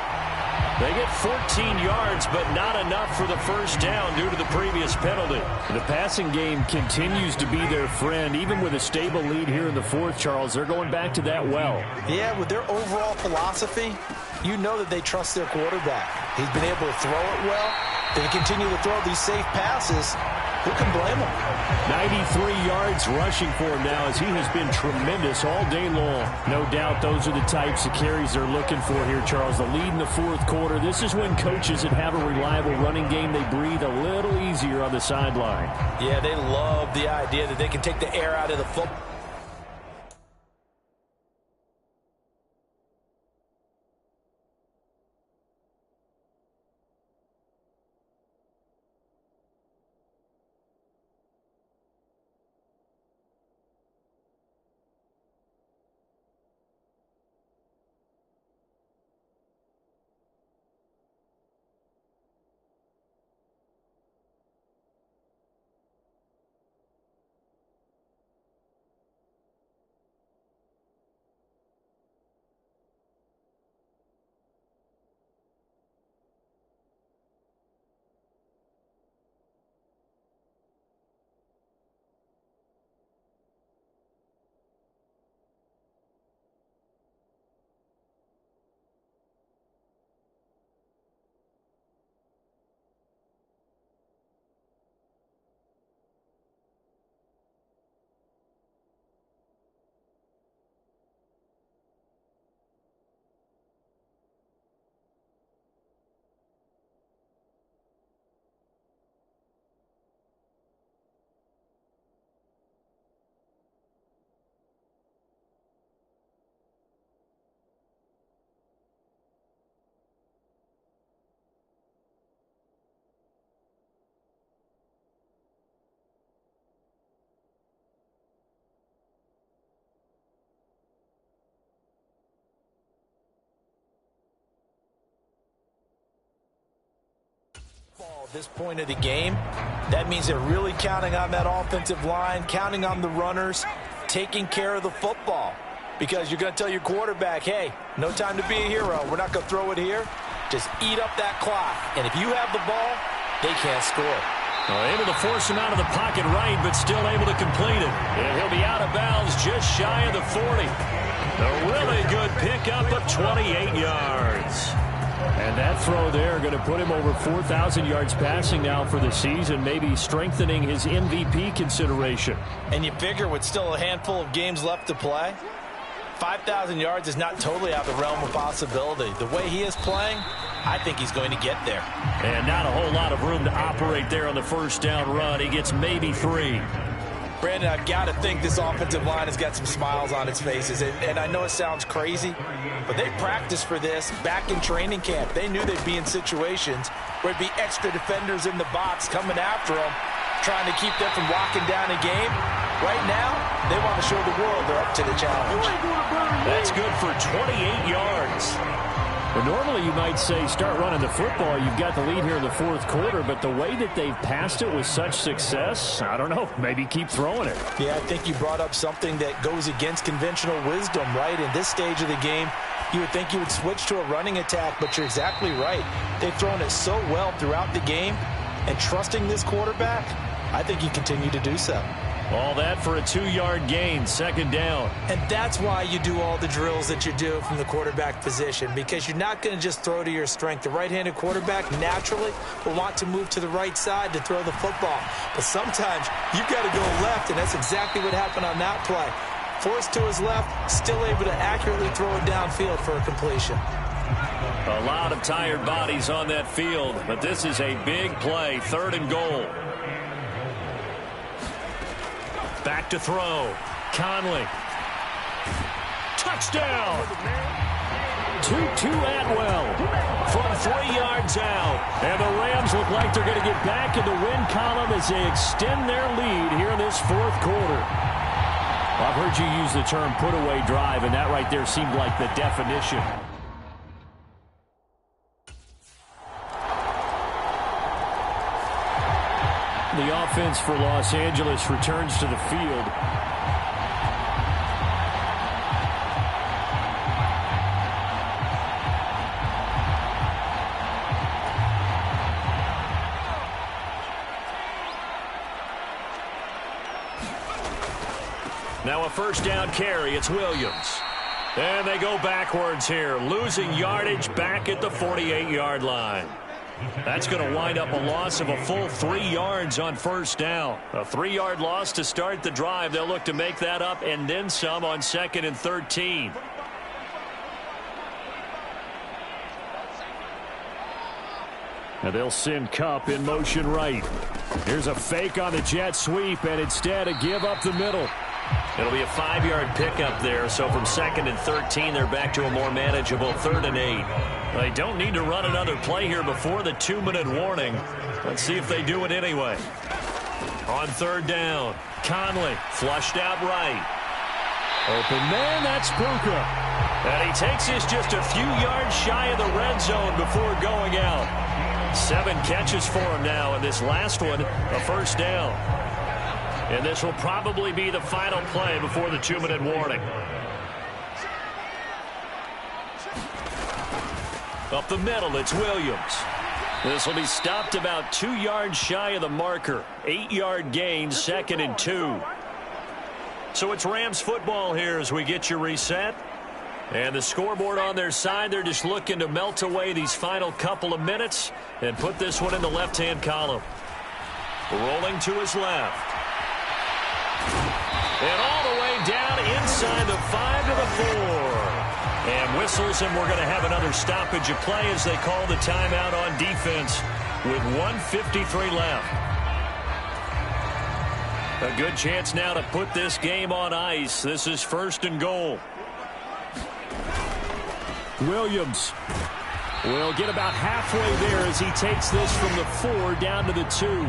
They get 14 yards, but not enough for the first down due to the previous penalty. The passing game continues to be their friend. Even with a stable lead here in the fourth, Charles, they're going back to that well. Yeah, with their overall philosophy, you know that they trust their quarterback. He's been able to throw it well. They continue to throw these safe passes. Who can blame him? 93 yards rushing for him now as he has been tremendous all day long. No doubt those are the types of carries they're looking for here, Charles. The lead in the fourth quarter. This is when coaches that have a reliable running game, they breathe a little easier on the sideline. Yeah, they love the idea that they can take the air out of the football. At this point of the game, that means they're really counting on that offensive line, counting on the runners, taking care of the football. Because you're going to tell your quarterback, hey, no time to be a hero. We're not going to throw it here. Just eat up that clock. And if you have the ball, they can't score. Able to force him out of the pocket right, but still able to complete it. And he'll be out of bounds just shy of the 40. A really good pickup of 28 yards. And that throw there going to put him over 4,000 yards passing now for the season, maybe strengthening his MVP consideration. And you figure with still a handful of games left to play, 5,000 yards is not totally out of the realm of possibility. The way he is playing, I think he's going to get there. And not a whole lot of room to operate there on the first down run. He gets maybe 3. Brandon, I've got to think this offensive line has got some smiles on its faces. And I know it sounds crazy, but they practiced for this back in training camp. They knew they'd be in situations where it'd be extra defenders in the box coming after them, trying to keep them from locking down a game. Right now, they want to show the world they're up to the challenge. That's good for 28 yards. And normally you might say start running the football. You've got the lead here in the fourth quarter, but the way that they've passed it with such success, I don't know, maybe keep throwing it. Yeah, I think you brought up something that goes against conventional wisdom, right? In this stage of the game, you would think you would switch to a running attack, but you're exactly right. They've thrown it so well throughout the game, and trusting this quarterback, I think you continue to do so. All that for a 2-yard gain, second down. And that's why you do all the drills that you do from the quarterback position, because you're not going to just throw to your strength. The right-handed quarterback naturally will want to move to the right side to throw the football. But sometimes you've got to go left, and that's exactly what happened on that play. Forced to his left, still able to accurately throw it downfield for a completion. A lot of tired bodies on that field, but this is a big play, 3rd and goal. Back to throw. Conley. Touchdown! Tutu Atwell from 3 yards out. And the Rams look like they're going to get back in the win column as they extend their lead here in this fourth quarter. I've heard you use the term put-away drive, and that right there seemed like the definition. The offense for Los Angeles returns to the field. Now a first down carry. It's Williams. And they go backwards here, losing yardage back at the 48-yard line. That's going to wind up a loss of a full 3 yards on first down. A 3-yard loss to start the drive. They'll look to make that up and then some on 2nd and 13. Now they'll send Kupp in motion right. Here's a fake on the jet sweep, and instead a give up the middle. It'll be a 5-yard pickup there, so from 2nd and 13, they're back to a more manageable 3rd and 8. They don't need to run another play here before the 2-minute warning. Let's see if they do it anyway. On 3rd down, Conley flushed out right. Open man, that's Puka. And he takes this just a few yards shy of the red zone before going out. 7 catches for him now, and this last one, a first down. And this will probably be the final play before the 2-minute warning. Up the middle, it's Williams. This will be stopped about 2 yards shy of the marker. 8-yard gain, 2nd and 2. So it's Rams football here as we get you reset. And the scoreboard on their side, they're just looking to melt away these final couple of minutes and put this one in the left-hand column. Rolling to his left. And all the way down inside the 5 to the 4. And whistles, and we're going to have another stoppage of play as they call the timeout on defense with 1:53 left. A good chance now to put this game on ice. This is 1st and goal. Williams will get about halfway there as he takes this from the 4 down to the 2.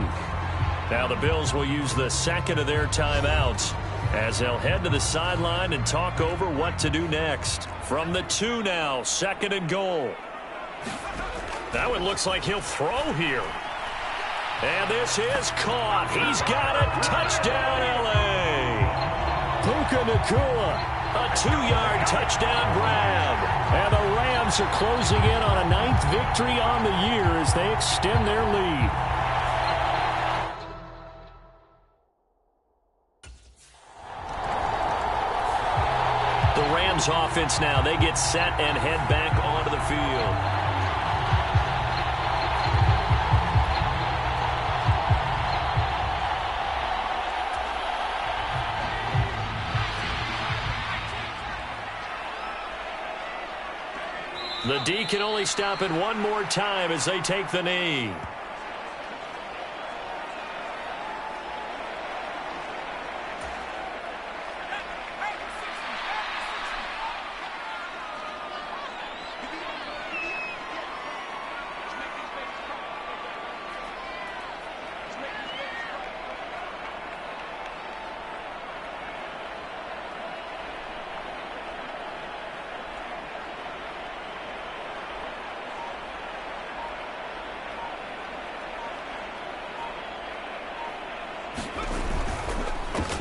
Now the Bills will use the 2nd of their timeouts as they'll head to the sideline and talk over what to do next. From the 2 now, 2nd and goal. That one looks like he'll throw here. And this is caught. He's got it. Touchdown, L.A. Puka Nacua, a 2-yard touchdown grab. And the Rams are closing in on a 9th victory on the year as they extend their lead. The Rams offense now, they get set and head back onto the field. The D can only stop it one more time as they take the knee.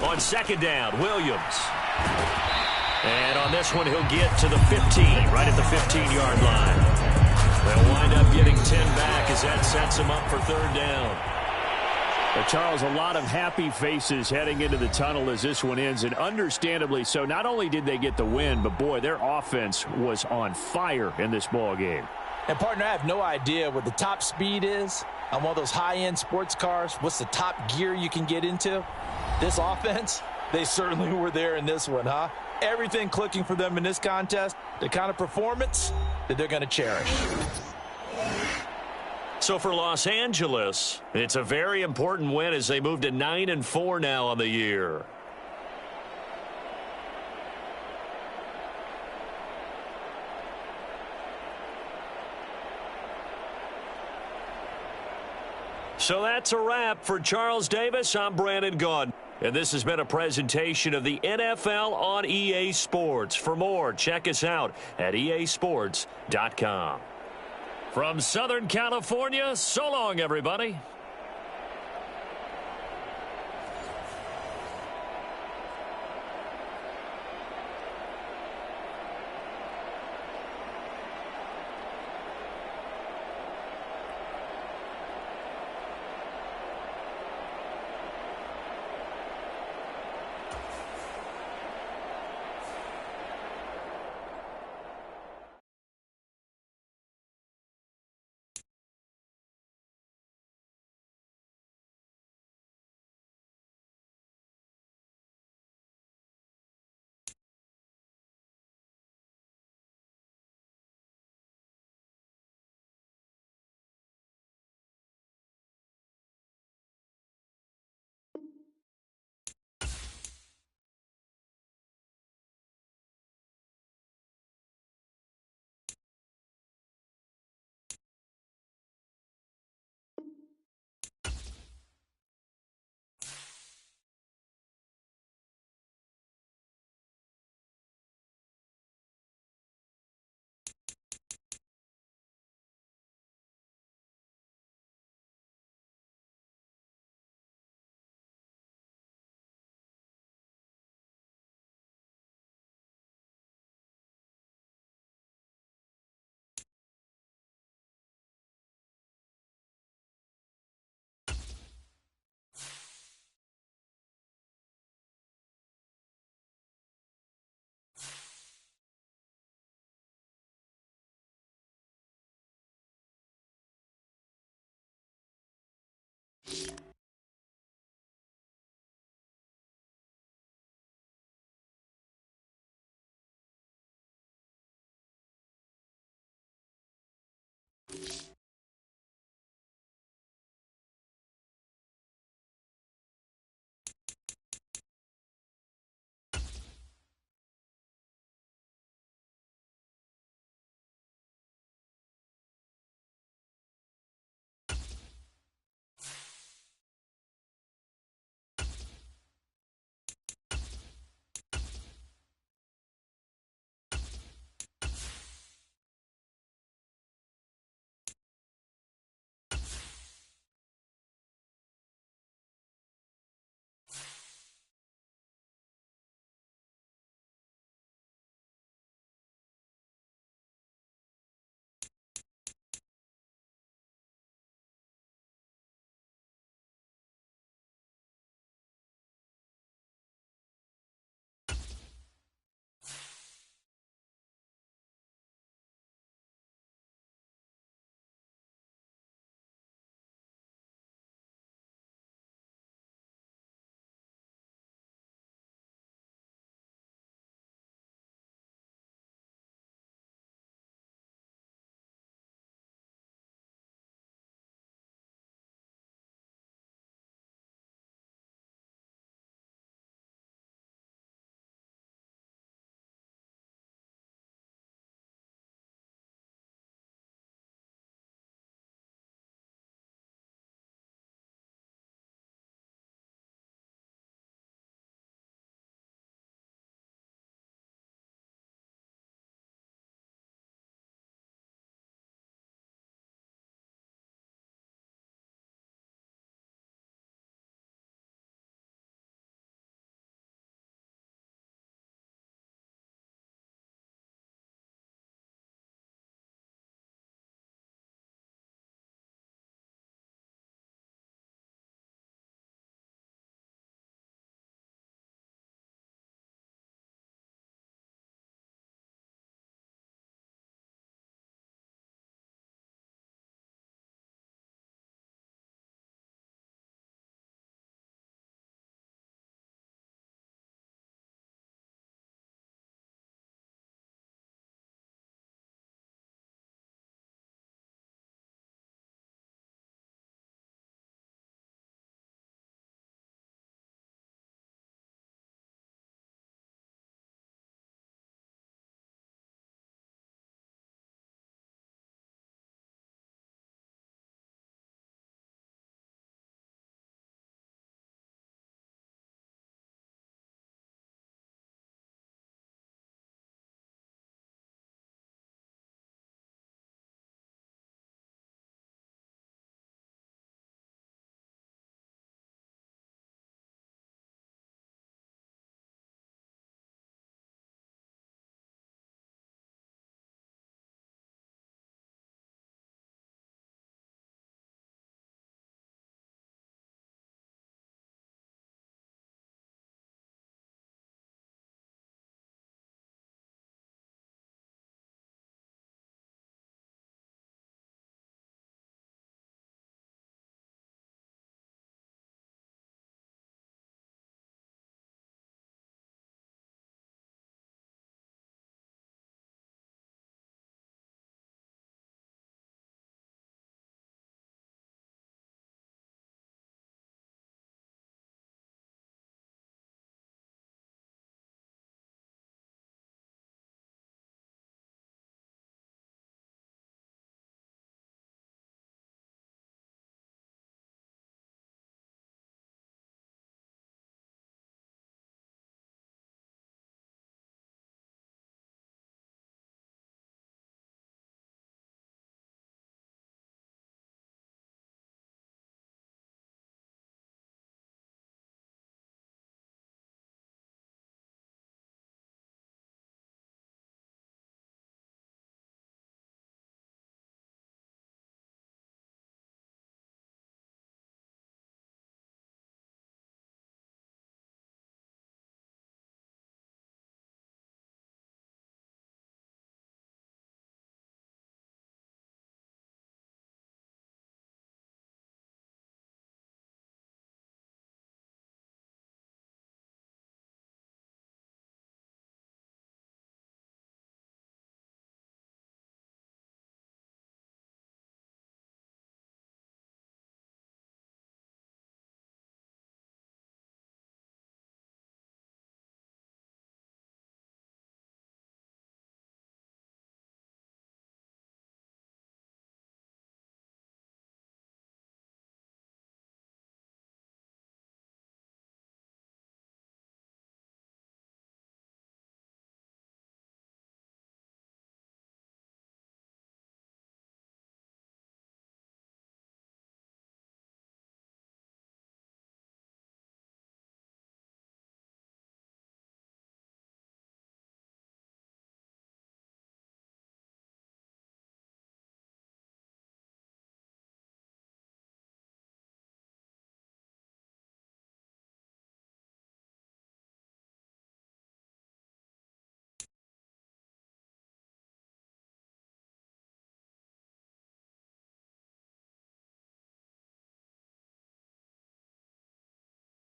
On second down, Williams. And on this one, he'll get to the 15, right at the 15-yard line. They'll wind up getting 10 back as that sets him up for third down. But Charles, a lot of happy faces heading into the tunnel as this one ends, and understandably so. Not only did they get the win, but, boy, their offense was on fire in this ball game. And, partner, I have no idea what the top speed is on one of those high-end sports cars. What's the top gear you can get into? This offense, they certainly were there in this one, huh? Everything clicking for them in this contest, the kind of performance that they're going to cherish. So for Los Angeles, it's a very important win as they move to 9-4 now on the year. So that's a wrap for Charles Davis. I'm Brandon Gaudin. And this has been a presentation of the NFL on EA Sports. For more, check us out at easports.com. From Southern California, so long, everybody.